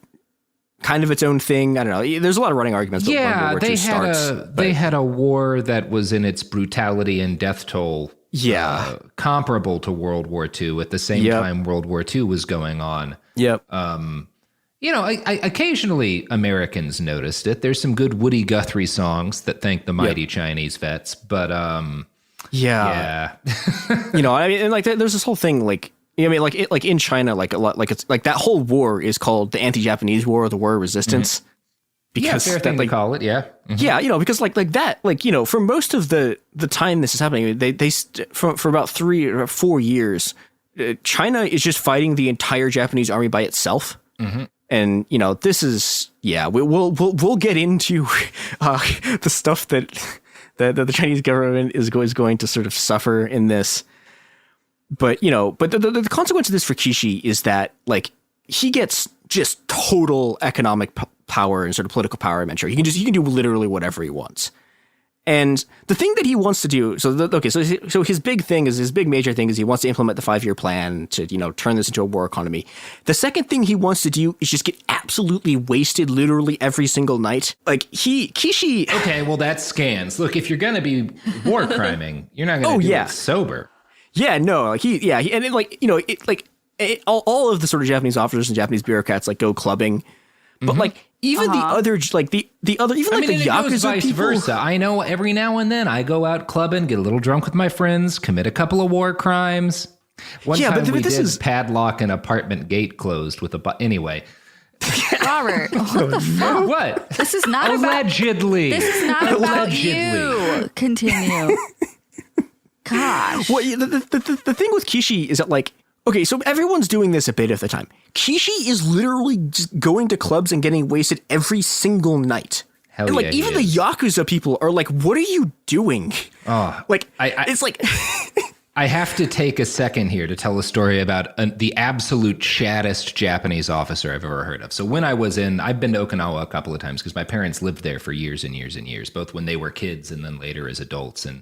its own thing. I don't know. There's a lot of running arguments. Yeah, they had a war that was in its brutality and death toll. Yeah, comparable to World War II. At the same time, World War II was going on. Yep. You know, I occasionally Americans noticed it. There's some good Woody Guthrie songs that thank the mighty Chinese vets, but yeah. You know, I mean, and like there's this whole thing like. I mean, like in China, like a lot, like it's like that whole war is called the Anti-Japanese War or the War of Resistance. Because fair thing to call it, yeah. Mm-hmm. Yeah, you know, because like that, like, you know, for most of the time this is happening, they for about 3 or 4 years, China is just fighting the entire Japanese army by itself. Mm-hmm. And you know, this is we'll get into the stuff that the Chinese government is going to sort of suffer in this. But, you know, the consequence of this for Kishi is that, like, he gets just total economic power and sort of political power in Manchuria. He can do literally whatever he wants. And the thing that he wants to do, so his big thing is, his big major thing is he wants to implement the 5-year plan to, turn this into a war economy. The second thing he wants to do is just get absolutely wasted literally every single night. Like, Kishi... Okay, well, that scans. Look, if you're going to be war criming, you're not going to do it sober. Yeah, no, all of the sort of Japanese officers and Japanese bureaucrats, like, go clubbing. But, like, even the other, like, the other, even like the Yakuza goes vice people. versa. I know every now and then I go out clubbing, get a little drunk with my friends, commit a couple of war crimes. One time we did padlock an apartment gate closed with a... Anyway. Robert. What? This is not Allegedly. This is not about you. Continue. Gosh. Well, the thing with Kishi is that, like, okay, so everyone's doing this a bit of the time. Kishi is literally just going to clubs and getting wasted every single night. Hell and, like, even the Yakuza people are like, what are you doing? Oh, like, it's like... I have to take a second here to tell a story about the absolute chattest Japanese officer I've ever heard of. So when I've been to Okinawa a couple of times because my parents lived there for years and years and years, both when they were kids and then later as adults. And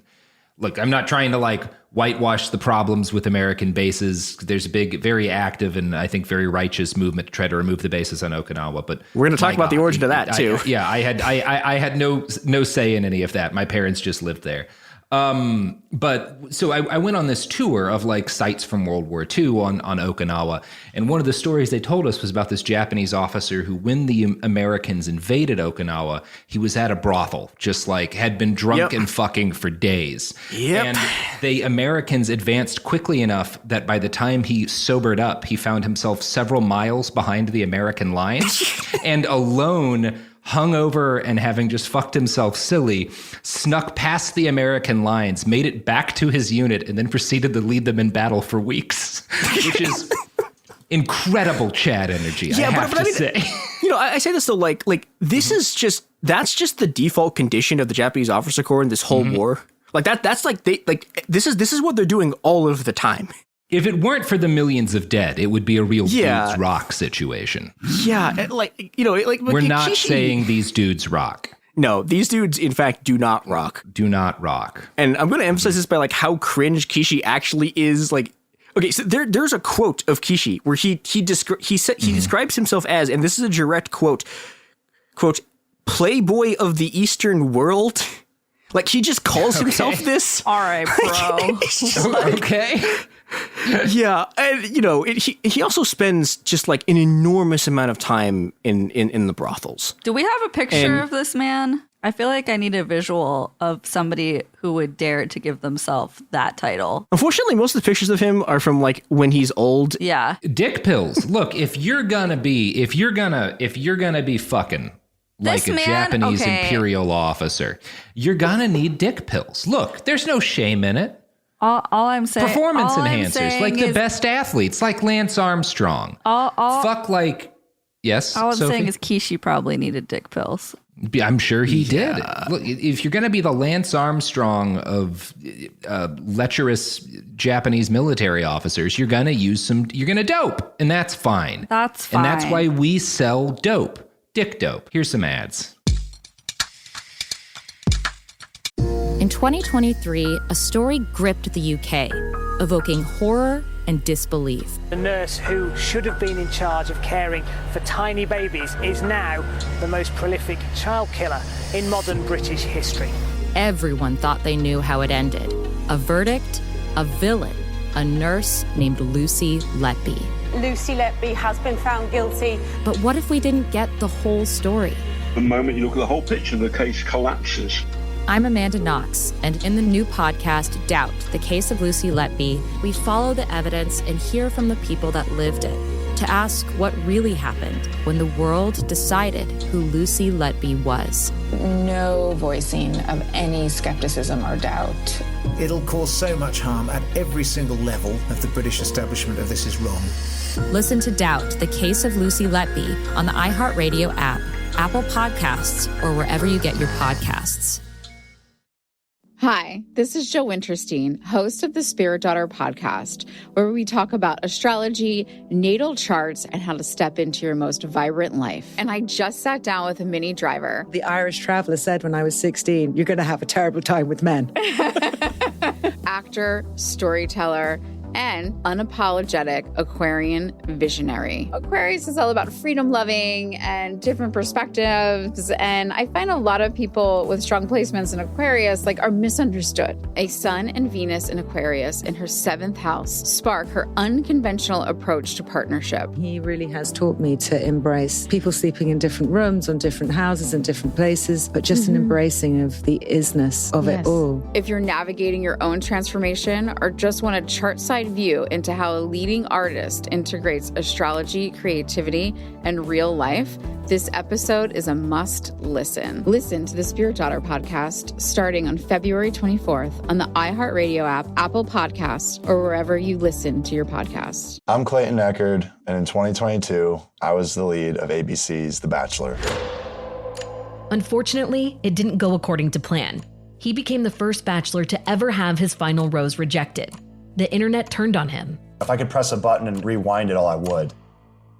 look, I'm not trying to like whitewash the problems with American bases. There's a big, very active and I think very righteous movement to try to remove the bases on Okinawa. But we're going to talk about the origin of that too. I had no say in any of that. My parents just lived there. But so I went on this tour of like sites from World War II on Okinawa. And one of the stories they told us was about this Japanese officer who, when the Americans invaded Okinawa, he was at a brothel, just like had been drunk and fucking for days. And the Americans advanced quickly enough that by the time he sobered up, he found himself several miles behind the American lines and alone, hungover and having just fucked himself silly, snuck past the American lines, made it back to his unit, and then proceeded to lead them in battle for weeks, which is incredible Chad energy, I have to say. I say this though, like this is that's just the default condition of the Japanese officer corps in this whole war. Like that's like this is what they're doing all of the time. If it weren't for the millions of dead, it would be a real dudes rock situation. Yeah, we're not Kishi, saying these dudes rock. No, these dudes, in fact, do not rock. Do not rock. And I'm going to emphasize this by like how cringe Kishi actually is. Like, okay, so there's a quote of Kishi where he describes himself as, and this is a direct quote, "Playboy of the Eastern World." Like, he just calls himself this. All right, bro. Okay. Yeah, and he also spends just like an enormous amount of time in the brothels. Do we have a picture of this man? I feel like I need a visual of somebody who would dare to give themselves that title. Unfortunately, most of the pictures of him are from like when he's old. Yeah. Dick pills. Look, if you're gonna be fucking like this a Japanese Imperial officer, you're gonna need dick pills. Look, there's no shame in it. All I'm saying, performance enhancers, like the best athletes, like Lance Armstrong. Yes. All I'm Sophie? saying is Kishi probably needed dick pills. I'm sure he did. Look, if you're going to be the Lance Armstrong of lecherous Japanese military officers, you're going to dope, and that's fine. That's fine. And that's why we sell dope, dick dope. Here's some ads. In 2023, a story gripped the UK, evoking horror and disbelief. The nurse who should have been in charge of caring for tiny babies is now the most prolific child killer in modern British history. Everyone thought they knew how it ended. A verdict, a villain, a nurse named Lucy Letby. Lucy Letby has been found guilty. But what if we didn't get the whole story? The moment you look at the whole picture, the case collapses. I'm Amanda Knox, and in the new podcast, Doubt, the Case of Lucy Letby, we follow the evidence and hear from the people that lived it to ask what really happened when the world decided who Lucy Letby was. No voicing of any skepticism or doubt. It'll cause so much harm at every single level of the British establishment of this is wrong. Listen to Doubt, the Case of Lucy Letby on the iHeartRadio app, Apple Podcasts, or wherever you get your podcasts. Hi, this is Jo Winterstein, host of the Spirit Daughter podcast, where we talk about astrology, natal charts, and how to step into your most vibrant life. And I just sat down with a Minnie Driver. The Irish traveller said when I was 16, you're going to have a terrible time with men. Actor, storyteller, and unapologetic Aquarian visionary. Aquarius is all about freedom-loving and different perspectives, and I find a lot of people with strong placements in Aquarius are misunderstood. A Sun and Venus in Aquarius in her 7th house spark her unconventional approach to partnership. He really has taught me to embrace people sleeping in different rooms, on different houses, in different places, but just an embracing of the isness of it all. If you're navigating your own transformation or just want a chart-side view into how a leading artist integrates astrology, creativity, and real life, this episode is a must listen. Listen to the Spirit Daughter podcast starting on February 24th on the iHeartRadio app, Apple Podcasts, or wherever you listen to your podcasts. I'm Clayton Eckerd, and in 2022, I was the lead of ABC's The Bachelor. Unfortunately, it didn't go according to plan. He became the first Bachelor to ever have his final rose rejected. The internet turned on him. If I could press a button and rewind it all, I would.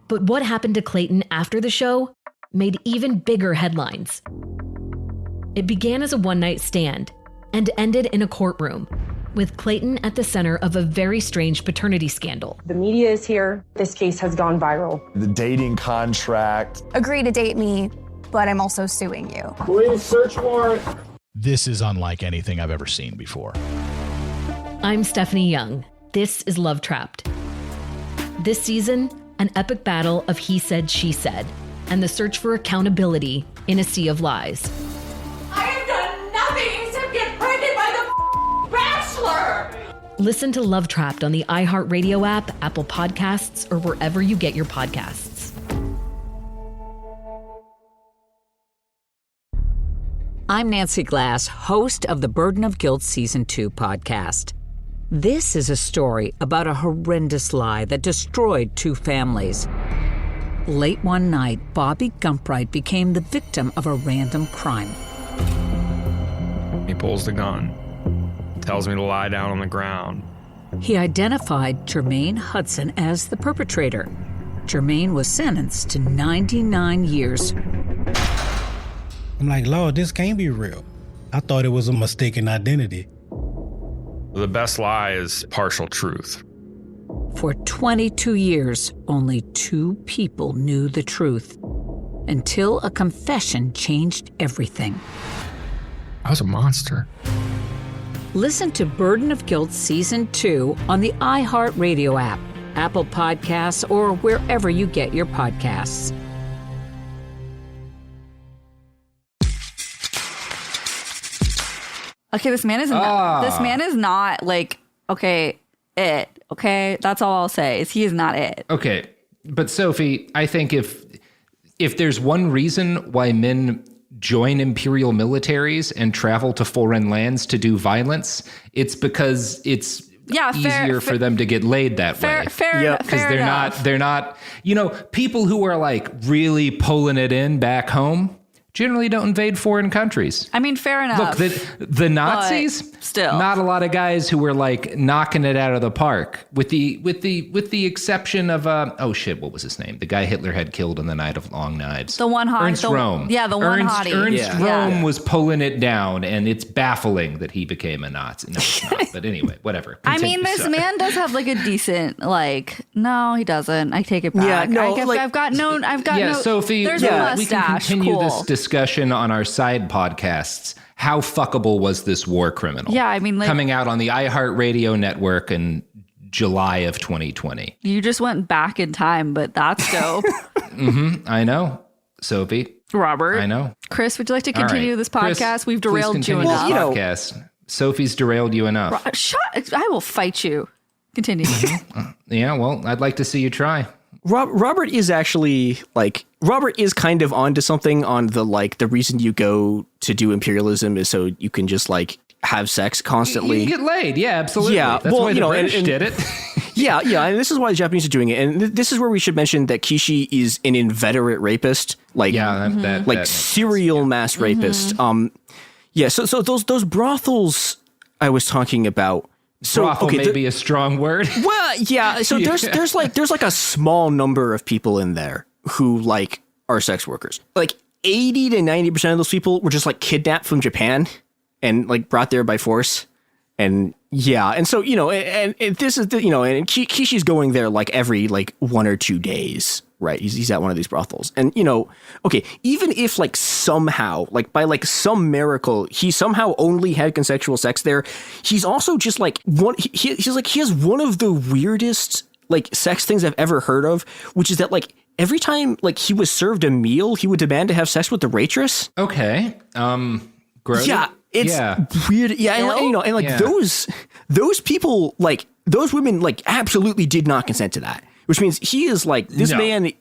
But what happened to Clayton after the show made even bigger headlines. It began as a one-night stand and ended in a courtroom, with Clayton at the center of a very strange paternity scandal. The media is here. This case has gone viral. The dating contract. Agree to date me, but I'm also suing you. Police search warrant. This is unlike anything I've ever seen before. I'm Stephanie Young. This is Love Trapped. This season, an epic battle of he said, she said, and the search for accountability in a sea of lies. I have done nothing except get pregnant by the Bachelor! Listen to Love Trapped on the iHeartRadio app, Apple Podcasts, or wherever you get your podcasts. I'm Nancy Glass, host of the Burden of Guilt Season 2 podcast. This is a story about a horrendous lie that destroyed 2 families. Late one night, Bobby Gumpright became the victim of a random crime. He pulls the gun, tells me to lie down on the ground. He identified Jermaine Hudson as the perpetrator. Jermaine was sentenced to 99 years. I'm like, Lord, this can't be real. I thought it was a mistaken identity. The best lie is partial truth. For 22 years, only 2 people knew the truth, until a confession changed everything. I was a monster. Listen to Burden of Guilt Season 2 on the iHeartRadio app, Apple Podcasts, or wherever you get your podcasts. Okay, this man is not it. Okay, that's all I'll say is he is not it. Okay, but Sophie, I think if there's one reason why men join imperial militaries and travel to foreign lands to do violence, it's because it's easier for them to get laid that way. Fair enough. Because they're not, people who are really pulling it in back home generally don't invade foreign countries. I mean, fair enough. Look, the Nazis, still not a lot of guys who were knocking it out of the park, with the exception of what was his name? The guy Hitler had killed in the Night of Long Knives. The one hottie. Ernst Röhm. Yeah, the one hottie. Ernst Röhm was pulling it down, and it's baffling that he became a Nazi. No, it's not. But anyway, whatever. Continue. I mean, this man does have a decent no, he doesn't. I take it back. Yeah, no, I've got no. Sophie. There's a mustache. We can continue cool. this discussion on our side podcasts. How fuckable was this war criminal? Yeah, I mean, coming out on the iHeartRadio network in July of 2020. You just went back in time, but that's dope. I know, Sophie. Robert. I know. Chris, would you like to continue this podcast? Chris, we've derailed you enough. Podcast. Sophie's derailed you enough. I will fight you. Continue. Yeah, well, I'd like to see you try. Robert is actually Robert is kind of onto something on the reason you go to do imperialism is so you can just have sex constantly. You can get laid. Yeah, absolutely. Yeah, that's why the British did it. yeah, and this is why the Japanese are doing it. And this is where we should mention that Kishi is an inveterate rapist, serial mass rapist. Yeah, so those brothels I was talking about. So brothel may be a strong word. Well, yeah. So there's like a small number of people in there who like are sex workers. Like 80 to 90% of those people were just like kidnapped from Japan and like brought there by force. And yeah, and so and this is and Kishi's going there like every like 1 or 2 days. Right, he's at one of these brothels, and okay, even if like somehow, like by like some miracle, he somehow only had consensual sex there, he's also just like he has one of the weirdest like sex things I've ever heard of, which is that like every time like he was served a meal, he would demand to have sex with the waitress. Okay, gross. Yeah, it's weird. Yeah, and like those people, like those women, like absolutely did not consent to that. Which means he is like this man.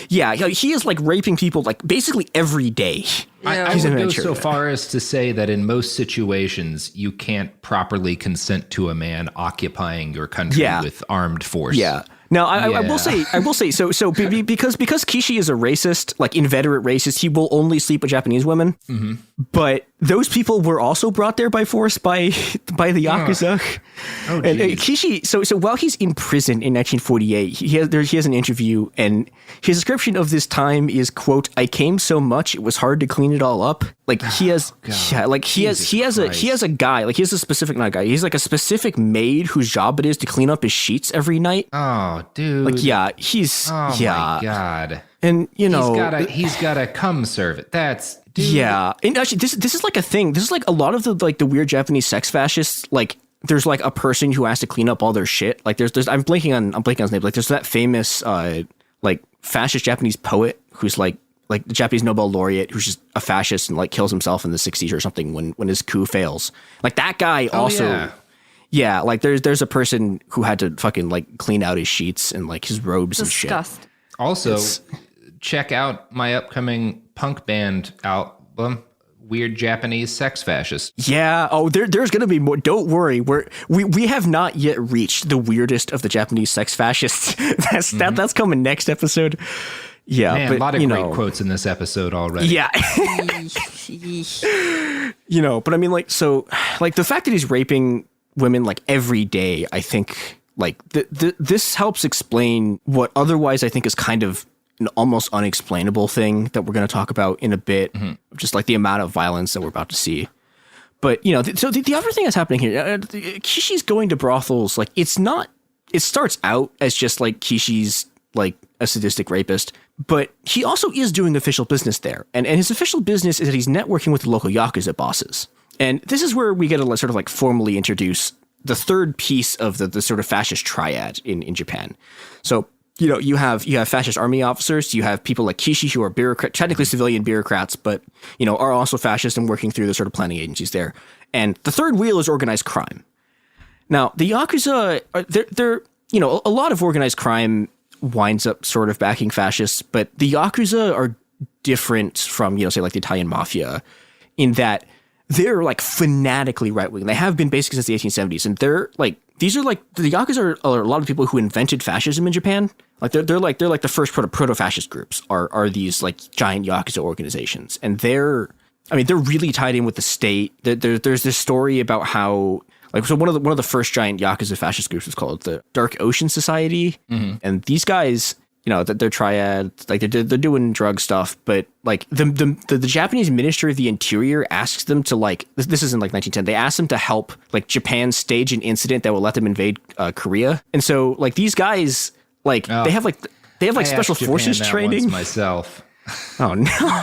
Yeah, he is like raping people like basically every day. I would go so far as to say that in most situations you can't properly consent to a man occupying your country with armed force. Yeah. Now, I will say, so because Kishi is a racist, like inveterate racist, he will only sleep with Japanese women. Mm-hmm. But those people were also brought there by force by the Yakuza. Oh, and Kishi, so while he's in prison in 1948, he has an interview, and his description of this time is, quote, "I came so much it was hard to clean it all up." Like he has, he has a guy, like he has a specific not a guy, he's like a specific maid whose job it is to clean up his sheets every night. Oh, dude. Like he's my God. And he's got a cum serve it. That's dude. Yeah. And actually this is like a thing. This is like a lot of the weird Japanese sex fascists, like there's like a person who has to clean up all their shit. Like there's I'm blanking on his name. Like there's that famous like fascist Japanese poet who's like the Japanese Nobel laureate who's just a fascist and like kills himself in the 60s or something when his coup fails. Like that guy also. Yeah, like there's a person who had to fucking like clean out his sheets and like his robes and shit. Also, check out my upcoming punk band album, Weird Japanese Sex Fascist. Yeah. Oh, there's going to be more. Don't worry. We have not yet reached the weirdest of the Japanese sex fascists. That's coming next episode. Yeah. Man, but, a lot of great quotes in this episode already. Yeah. But I mean, like, so like the fact that he's raping women like every day, I think like this helps explain what otherwise I think is kind of an almost unexplainable thing that we're going to talk about in a bit, just like the amount of violence that we're about to see. But, so the other thing that's happening here, Kishi's going to brothels, like it starts out as just like Kishi's like a sadistic rapist, but he also is doing official business there. And his official business is that he's networking with the local Yakuza bosses. And this is where we get to sort of like formally introduce the third piece of the sort of fascist triad in Japan. So, you have fascist army officers, you have people like Kishi who are technically civilian bureaucrats, but, are also fascist and working through the sort of planning agencies there. And the third wheel is organized crime. Now, the Yakuza, they're a lot of organized crime winds up sort of backing fascists, but the Yakuza are different from, say like the Italian mafia in that they're like fanatically right wing. They have been basically since the 1870s, and they're like these are like the Yakuza are a lot of people who invented fascism in Japan. Like they're like the first proto-fascist groups are these like giant Yakuza organizations, and they're really tied in with the state. There's this story about how like so one of the first giant Yakuza fascist groups was called the Dark Ocean Society, and these guys. They're triad, like they're doing drug stuff, but like the Japanese Ministry of the Interior asks them to like this is in like 1910. They asked them to help like Japan stage an incident that will let them invade Korea, and so like these guys like they have special forces training. Once myself. Oh no!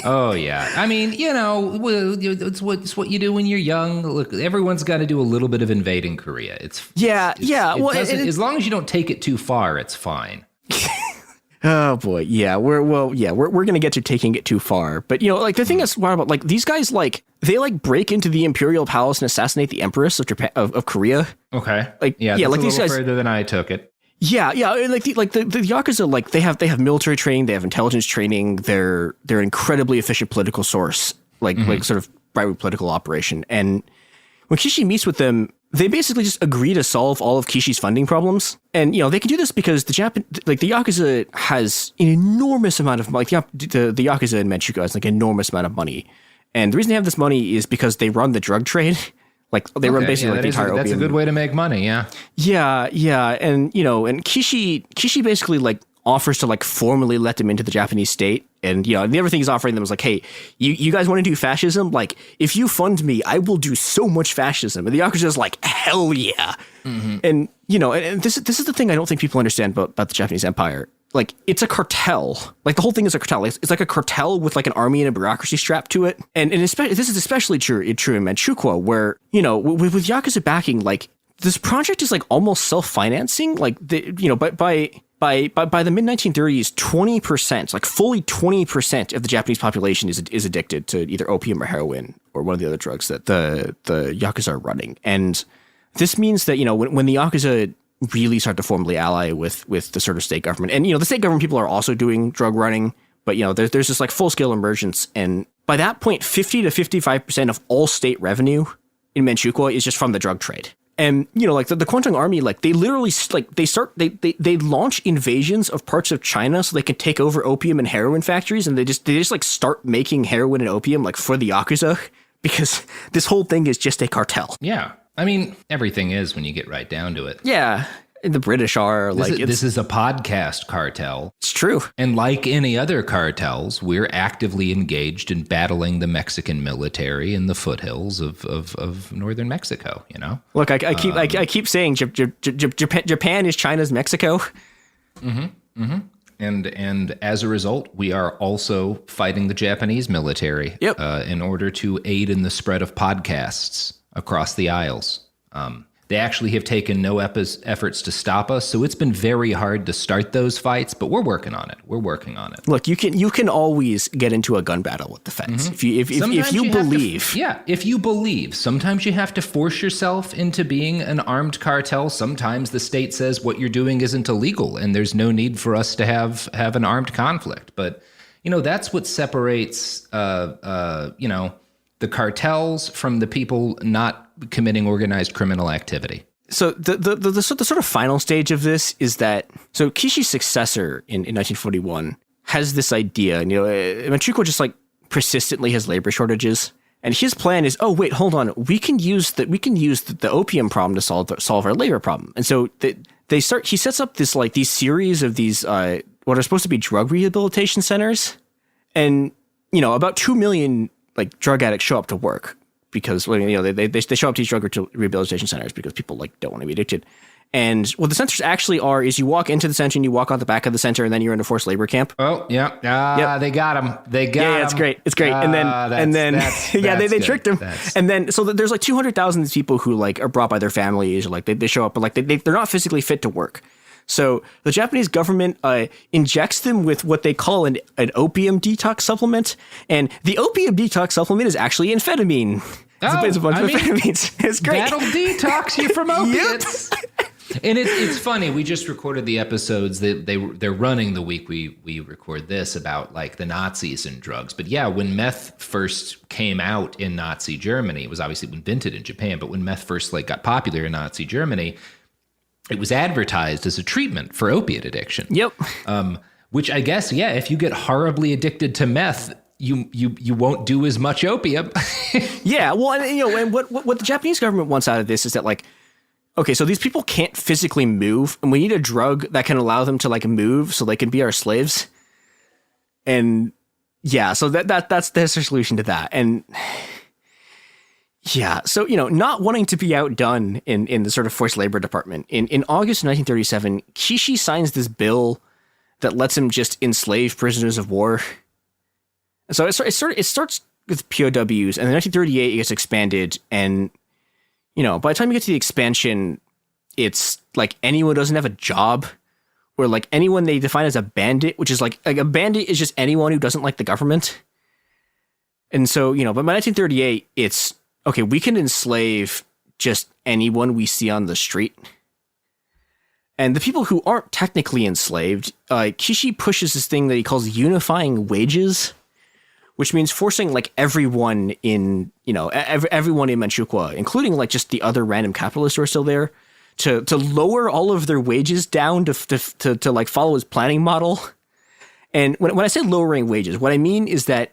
Oh yeah. I mean, it's what you do when you're young. Look, everyone's got to do a little bit of invading Korea. As long as you don't take it too far, it's fine. Oh boy, yeah, we're gonna get to taking it too far, but like the thing that's wild about like these guys like they like break into the Imperial Palace and assassinate the Empress of Japan of Korea. Okay, like like these guys further than I took it. Yeah, and like the Yakuza like they have military training, they have intelligence training, they're incredibly efficient political source, like sort of bribery political operation, and when Kishi meets with them. They basically just agree to solve all of Kishi's funding problems. And, they can do this because the Yakuza has an enormous amount of, like, the Yakuza in Manchukuo has, like, an enormous amount of money. And the reason they have this money is because they run the drug trade. Like they run basically the entire opium. That's a good way to make money. Yeah. Yeah. And, and Kishi basically like offers to like formally let them into the Japanese state. And, the other thing he's offering them is like, hey, you guys want to do fascism? Like, if you fund me, I will do so much fascism. And the Yakuza is like, hell yeah. Mm-hmm. And, and this is the thing I don't think people understand about the Japanese Empire. Like, it's a cartel. Like, the whole thing is a cartel. It's like a cartel with like an army and a bureaucracy strapped to it. And this is especially true in Manchukuo, where, with Yakuza backing, like, this project is like almost self-financing. Like, by the mid-1930s, 20%, like fully 20% of the Japanese population is addicted to either opium or heroin or one of the other drugs that the Yakuza are running. And this means that, when the Yakuza really start to formally ally with the sort of state government, and, the state government people are also doing drug running, but, there's this like full-scale emergence. And by that point, 50 to 55% of all state revenue in Manchukuo is just from the drug trade. And, like the Kwantung Army, like they literally like they launch invasions of parts of China so they can take over opium and heroin factories. And they just like start making heroin and opium like for the Yakuza, because this whole thing is just a cartel. Yeah. I mean, everything is when you get right down to it. Yeah. The British are this is a podcast cartel. It's true. And like any other cartels, we're actively engaged in battling the Mexican military in the foothills of northern Mexico, Look, I keep saying Japan is China's Mexico. Mm-hmm. Mm-hmm. And as a result, we are also fighting the Japanese military in order to aid in the spread of podcasts across the aisles. They actually have taken no efforts to stop us, so it's been very hard to start those fights, but we're working on it. Look, you can always get into a gun battle with the feds. Mm-hmm. If you believe. If you believe. Sometimes you have to force yourself into being an armed cartel. Sometimes the state says what you're doing isn't illegal, and there's no need for us to have an armed conflict. But, that's what separates, the cartels from the people not committing organized criminal activity. So the sort of final stage of this is that, so Kishi's successor in 1941 has this idea, Manchukuo just like persistently has labor shortages. And his plan is, oh, wait, hold on. We can use the opium problem to solve our labor problem. And so he sets up these series of these, what are supposed to be drug rehabilitation centers. And, about 2 million like drug addicts show up to work because they show up to these drug rehabilitation centers because people like don't want to be addicted. And what the centers actually are is you walk into the center and you walk out the back of the center and then you're in a forced labor camp. Oh yeah, They got him. Yeah, it's great. It's great. And then they tricked him. And then so there's like 200,000 of these people who like are brought by their families or like they show up, but like they're not physically fit to work. So the Japanese government injects them with what they call an opium detox supplement. And the opium detox supplement is actually amphetamine. It's a bunch of amphetamines. It's great. That'll detox you from opiates. And it's funny. We just recorded the episodes that they're running the week we record this about like the Nazis and drugs. But yeah, when meth first came out in Nazi Germany, it was obviously invented in Japan. But when meth first like got popular in Nazi Germany, it was advertised as a treatment for opiate addiction. Yep. Which I guess, yeah, if you get horribly addicted to meth, you won't do as much opium. Yeah. Well, and what the Japanese government wants out of this is that like, okay, so these people can't physically move, and we need a drug that can allow them to like move so they can be our slaves. And yeah, so that's their solution to that. And yeah, so, not wanting to be outdone in the sort of forced labor department, in August 1937, Kishi signs this bill that lets him just enslave prisoners of war. So it starts with POWs, and in 1938 it gets expanded, and, by the time you get to the expansion, it's like anyone who doesn't have a job, or like anyone they define as a bandit, which is like a bandit is just anyone who doesn't like the government. And so, but by 1938, it's, okay, we can enslave just anyone we see on the street. And the people who aren't technically enslaved, Kishi pushes this thing that he calls unifying wages, which means forcing like everyone in, everyone in Manchukuo, including like just the other random capitalists who are still there, to lower all of their wages down to like follow his planning model. And when I say lowering wages, what I mean is that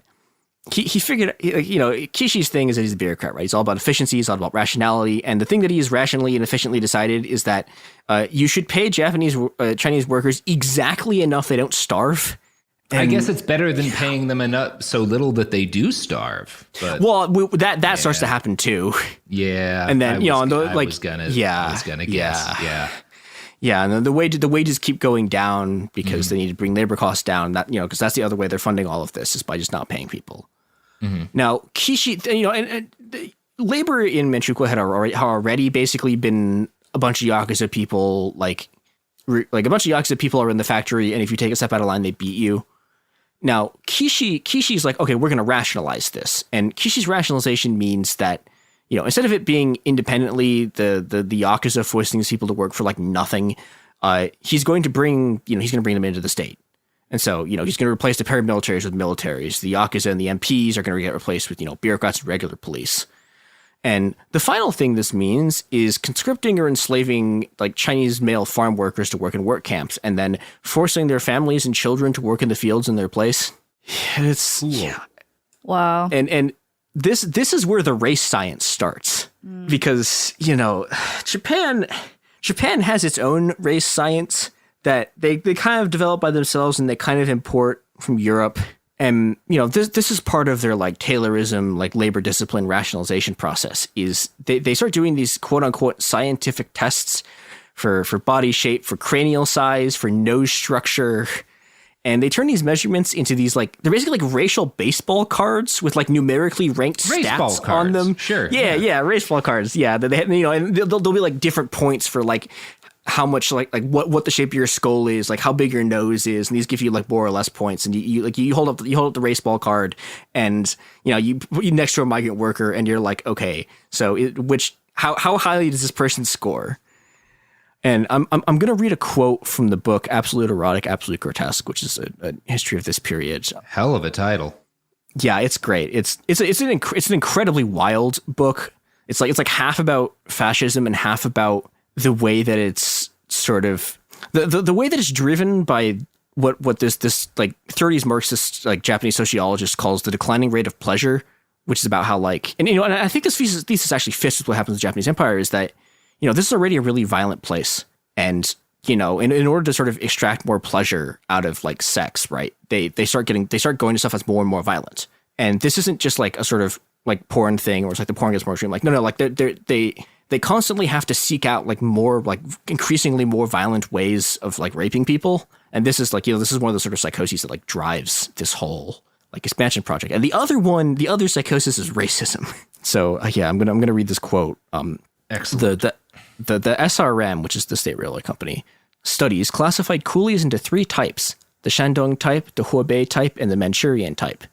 he figured, Kishi's thing is that he's a bureaucrat, right? He's all about efficiency, he's all about rationality, and the thing that he has rationally and efficiently decided is that you should pay Chinese workers exactly enough they don't starve. I guess it's better than paying them enough so little that they do starve. But, that starts to happen too. Yeah, and then I was gonna guess. Yeah, and then the wages keep going down because they need to bring labor costs down. That because that's the other way they're funding all of this is by just not paying people. Mm-hmm. Now Kishi, and labor in Manchukuo had already basically been a bunch of Yakuza people, like a bunch of Yakuza people are in the factory, and if you take a step out of line, they beat you. Now, Kishi's like, okay, we're going to rationalize this. And Kishi's rationalization means that, instead of it being independently the Yakuza forcing these people to work for like nothing, he's going to bring them into the state. And so, he's going to replace the paramilitaries with militaries. The Yakuza and the MPs are going to get replaced with, bureaucrats and regular police. And the final thing this means is conscripting or enslaving like Chinese male farm workers to work in work camps and then forcing their families and children to work in the fields in their place. It's wow. And this is where the race science starts because, Japan has its own race science that they kind of develop by themselves and they kind of import from Europe. And, this is part of their like Taylorism, like labor discipline rationalization process is they start doing these quote unquote scientific tests for body shape, for cranial size, for nose structure. And they turn these measurements into these they're basically like racial baseball cards with like numerically ranked stats on them. Sure. Yeah. Baseball cards. Yeah. They have, and there'll be like different points for like how much like what the shape of your skull is, like how big your nose is, and these give you like more or less points. And you hold up the race ball card, and you put you next to a migrant worker, and you're like, okay, so how highly does this person score? And I'm gonna read a quote from the book Absolute Erotic, Absolute Grotesque, which is a history of this period. Hell of a title. Yeah, it's great. It's an incredibly wild book. It's like half about fascism and half about the way that it's sort of the way that it's driven by what this like 30s Marxist like Japanese sociologist calls the declining rate of pleasure, which is about how and I think this thesis actually fits with what happens in the Japanese Empire is that this is already a really violent place, and in order to sort of extract more pleasure out of like sex, right? They start going to stuff that's more and more violent, and this isn't just like a sort of like porn thing or it's like the porn gets more extreme. Like no, like they constantly have to seek out like more like increasingly more violent ways of like raping people. And this is like, this is one of the sort of psychoses that like drives this whole like expansion project. And the other psychosis is racism. So I'm going to read this quote. Excellent. The SRM, which is the State Railway Company, studies classified coolies into three types: the Shandong type, the Hubei type, and the Manchurian type.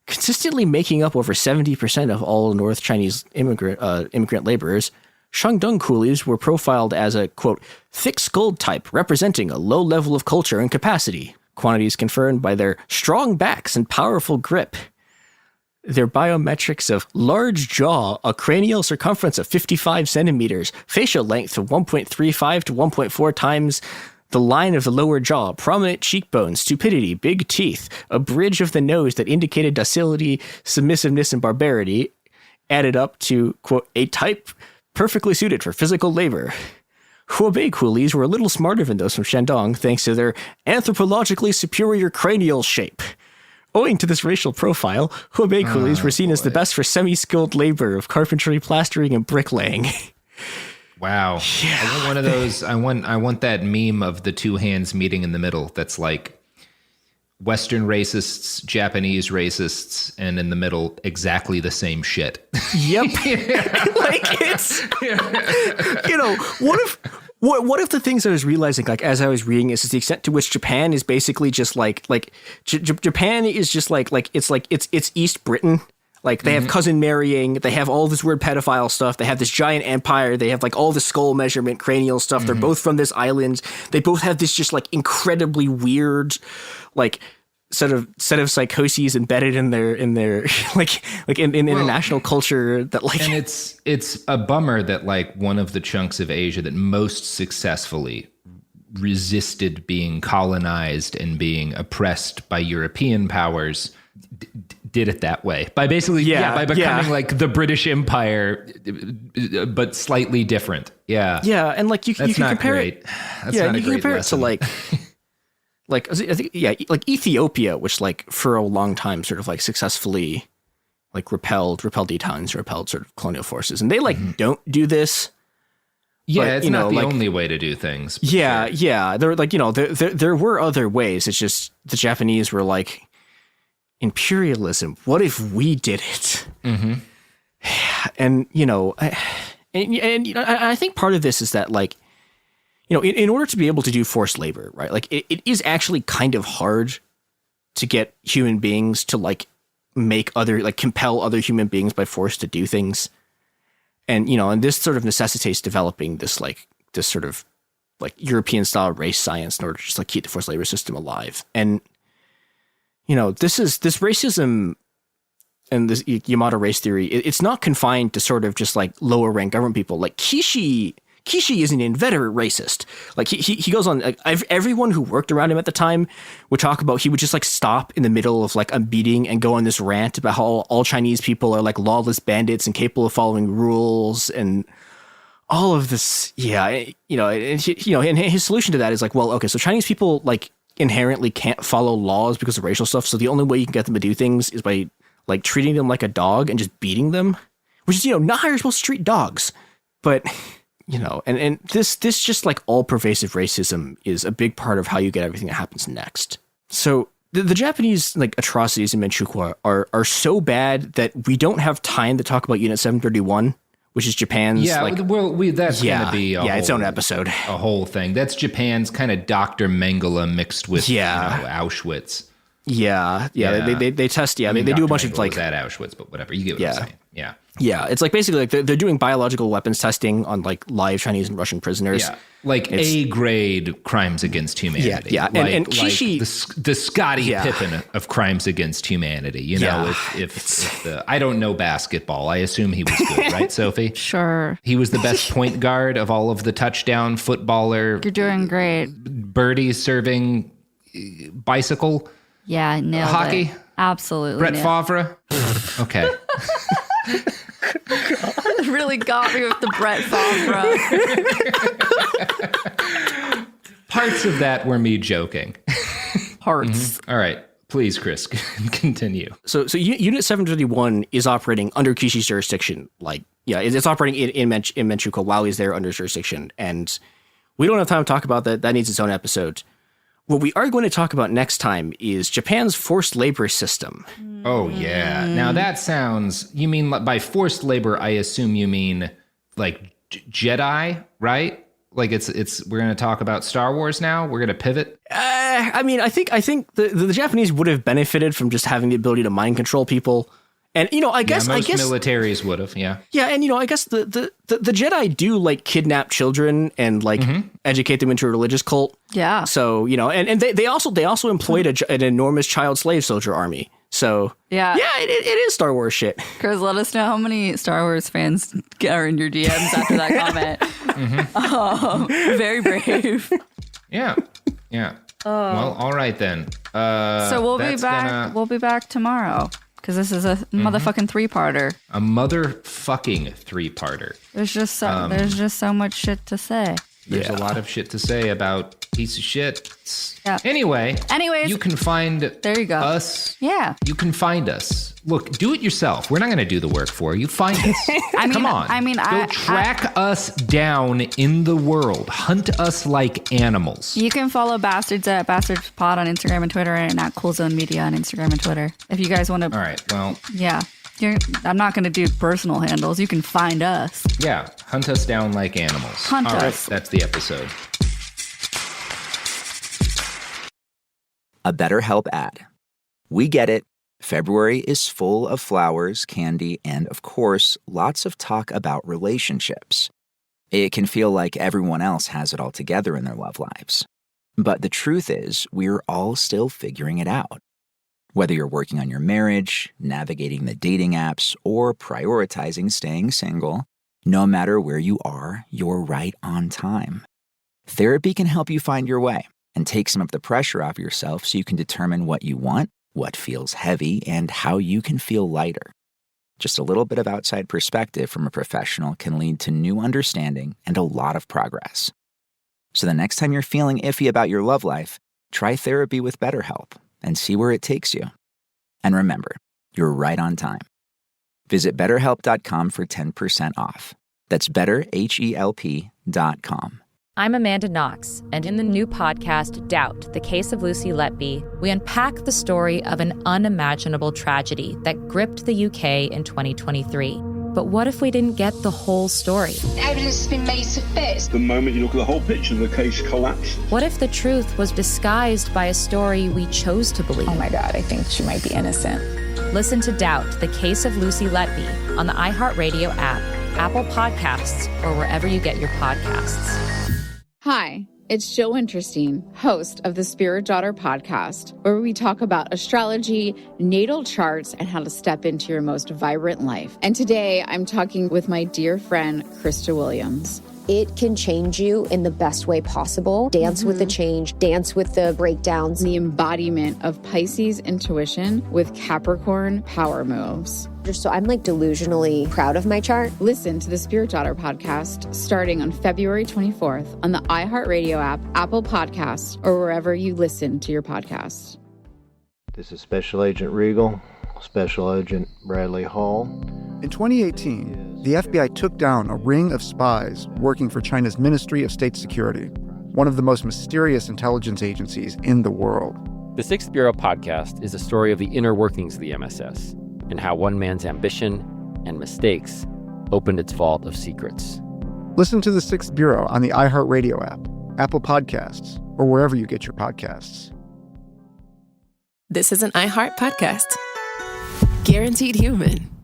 Consistently making up over 70% of all North Chinese immigrant laborers, Shandong coolies were profiled as a, quote, thick-skulled type representing a low level of culture and capacity, quantities confirmed by their strong backs and powerful grip. Their biometrics of large jaw, a cranial circumference of 55 centimeters, facial length of 1.35 to 1.4 times the line of the lower jaw, prominent cheekbones, stupidity, big teeth, a bridge of the nose that indicated docility, submissiveness, and barbarity, added up to, quote, a type perfectly suited for physical labor. Hubei coolies were a little smarter than those from Shandong thanks to their anthropologically superior cranial shape. Owing to this racial profile, Hubei coolies were seen as the best for semi-skilled labor of carpentry, plastering, and bricklaying. Wow. Yeah. I want one of those. I want that meme of the two hands meeting in the middle. That's like Western racists, Japanese racists, and in the middle, exactly the same shit. Yep. Like it's, what if the things I was realizing, like as I was reading, is the extent to which Japan is basically just Japan is just it's East Britain. Like they have cousin marrying, they have all this weird pedophile stuff, they have this giant empire, they have like all the skull measurement, cranial stuff. They're both from this island. They both have this just like incredibly weird, like set of psychoses embedded in their in international culture that like. And it's a bummer that like one of the chunks of Asia that most successfully resisted being colonized and being oppressed by European powers did it that way by basically by becoming like the British Empire, but slightly different. Yeah, and like you can compare it. That's not a great compare lesson. it to like I think like Ethiopia, which like for a long time sort of like successfully like repelled Etonians, repelled sort of colonial forces, and they like don't do this. Yeah, but, it's not the only way to do things. Yeah, yeah. There like there were other ways. It's just the Japanese were like, imperialism. What if we did it? Mm-hmm. And I think part of this is that like, in order to be able to do forced labor, right? Like it is actually kind of hard to get human beings to like compel other human beings by force to do things. And, and this sort of necessitates developing this sort of like European style race science in order to just like keep the forced labor system alive. And, this racism and this Yamato race theory, it's not confined to sort of just like lower rank government people. Like Kishi is an inveterate racist. Like he goes on, like, everyone who worked around him at the time would talk about, he would just like stop in the middle of like a meeting and go on this rant about how all Chinese people are like lawless bandits and capable of following rules and all of this. Yeah. And his solution to that is like, well, okay, so Chinese people like inherently can't follow laws because of racial stuff. So the only way you can get them to do things is by like treating them like a dog and just beating them, which is, not how you're supposed to treat dogs. But and this just like all pervasive racism is a big part of how you get everything that happens next. So the Japanese like atrocities in Manchukuo are so bad that we don't have time to talk about Unit 731, which is Japan's. Yeah, like, that's going to be its own episode, a whole thing. That's Japan's kind of Dr. Mengele mixed with Auschwitz. Yeah. They test. Yeah, they do a bunch of like at Auschwitz, but whatever. You get what I'm saying. Yeah. Yeah, it's like basically like they're doing biological weapons testing on like live Chinese and Russian prisoners. Yeah, like A-grade crimes against humanity. Yeah. Like, and Kishi, like the Scottie Pippen of crimes against humanity. If I don't know basketball, I assume he was good, right, Sophie? Sure. He was the best point guard of all of the touchdown footballer. You're doing great. Birdie serving bicycle. Yeah, nailed hockey. It. Absolutely. Brett Favre. Okay. Really got me with the Brett Favre. Parts of that were me joking. Parts. Mm-hmm. All right. Please, Chris, continue. So Unit 731 is operating under Kishi's jurisdiction. Like, yeah, it's operating in Manchukuo while he's there under jurisdiction. And we don't have time to talk about that. That needs its own episode. What we are going to talk about next time is Japan's forced labor system. Oh, yeah. Now that sounds, you mean by forced labor, I assume you mean like Jedi, right? Like we're going to talk about Star Wars now. We're going to pivot. I mean, I think the Japanese would have benefited from just having the ability to mind control people. And, I guess militaries would have. Yeah. Yeah. And, I guess the Jedi do like kidnap children and like educate them into a religious cult. Yeah. So, and they also employed an enormous child slave soldier army. So, yeah, it is Star Wars shit. Chris, let us know how many Star Wars fans are in your DMs after that comment. Very brave. Yeah. Yeah. Well, all right then. So we'll be back. We'll be back tomorrow. Because this is a motherfucking 3-parter. A motherfucking 3-parter. There's just so much shit to say. There's a lot of shit to say about piece of shit. Yeah. Anyways, you can find us. Yeah. You can find us. Look, do it yourself. We're not going to do the work for you. Find us. Come on. Go track us down in the world. Hunt us like animals. You can follow Bastards at BastardsPod on Instagram and Twitter, and at CoolZone Media on Instagram and Twitter. If you guys want to. All right. Well. Yeah. I'm not going to do personal handles. You can find us. Yeah. Hunt us down like animals. Hunt us. All right. That's the episode. A BetterHelp ad. We get it. February is full of flowers, candy, and, of course, lots of talk about relationships. It can feel like everyone else has it all together in their love lives. But the truth is, we're all still figuring it out. Whether you're working on your marriage, navigating the dating apps, or prioritizing staying single, no matter where you are, you're right on time. Therapy can help you find your way and take some of the pressure off yourself so you can determine what you want what feels heavy, and how you can feel lighter. Just a little bit of outside perspective from a professional can lead to new understanding and a lot of progress. So the next time you're feeling iffy about your love life, try therapy with BetterHelp and see where it takes you. And remember, you're right on time. Visit BetterHelp.com for 10% off. That's BetterHelp.com. I'm Amanda Knox, and in the new podcast, Doubt, the Case of Lucy Letby, we unpack the story of an unimaginable tragedy that gripped the UK in 2023. But what if we didn't get the whole story? Evidence has been made to fit. The moment you look at the whole picture, the case collapses. What if the truth was disguised by a story we chose to believe? Oh my God, I think she might be innocent. Listen to Doubt, the Case of Lucy Letby on the iHeartRadio app, Apple Podcasts, or wherever you get your podcasts. Hi, it's Jill Winterstein, host of the Spirit Daughter podcast, where we talk about astrology, natal charts, and how to step into your most vibrant life. And today I'm talking with my dear friend, Krista Williams. It can change you in the best way possible. Dance with the change, dance with the breakdowns. The embodiment of Pisces intuition with Capricorn power moves. So I'm delusionally proud of my chart. Listen to the Spirit Daughter podcast starting on February 24th on the iHeartRadio app, Apple Podcasts, or wherever you listen to your podcasts. This is Special Agent Regal, Special Agent Bradley Hall. In 2018, the FBI took down a ring of spies working for China's Ministry of State Security, one of the most mysterious intelligence agencies in the world. The Sixth Bureau podcast is a story of the inner workings of the MSS and how one man's ambition and mistakes opened its vault of secrets. Listen to The Sixth Bureau on the iHeartRadio app, Apple Podcasts, or wherever you get your podcasts. This is an iHeart podcast. Guaranteed Human.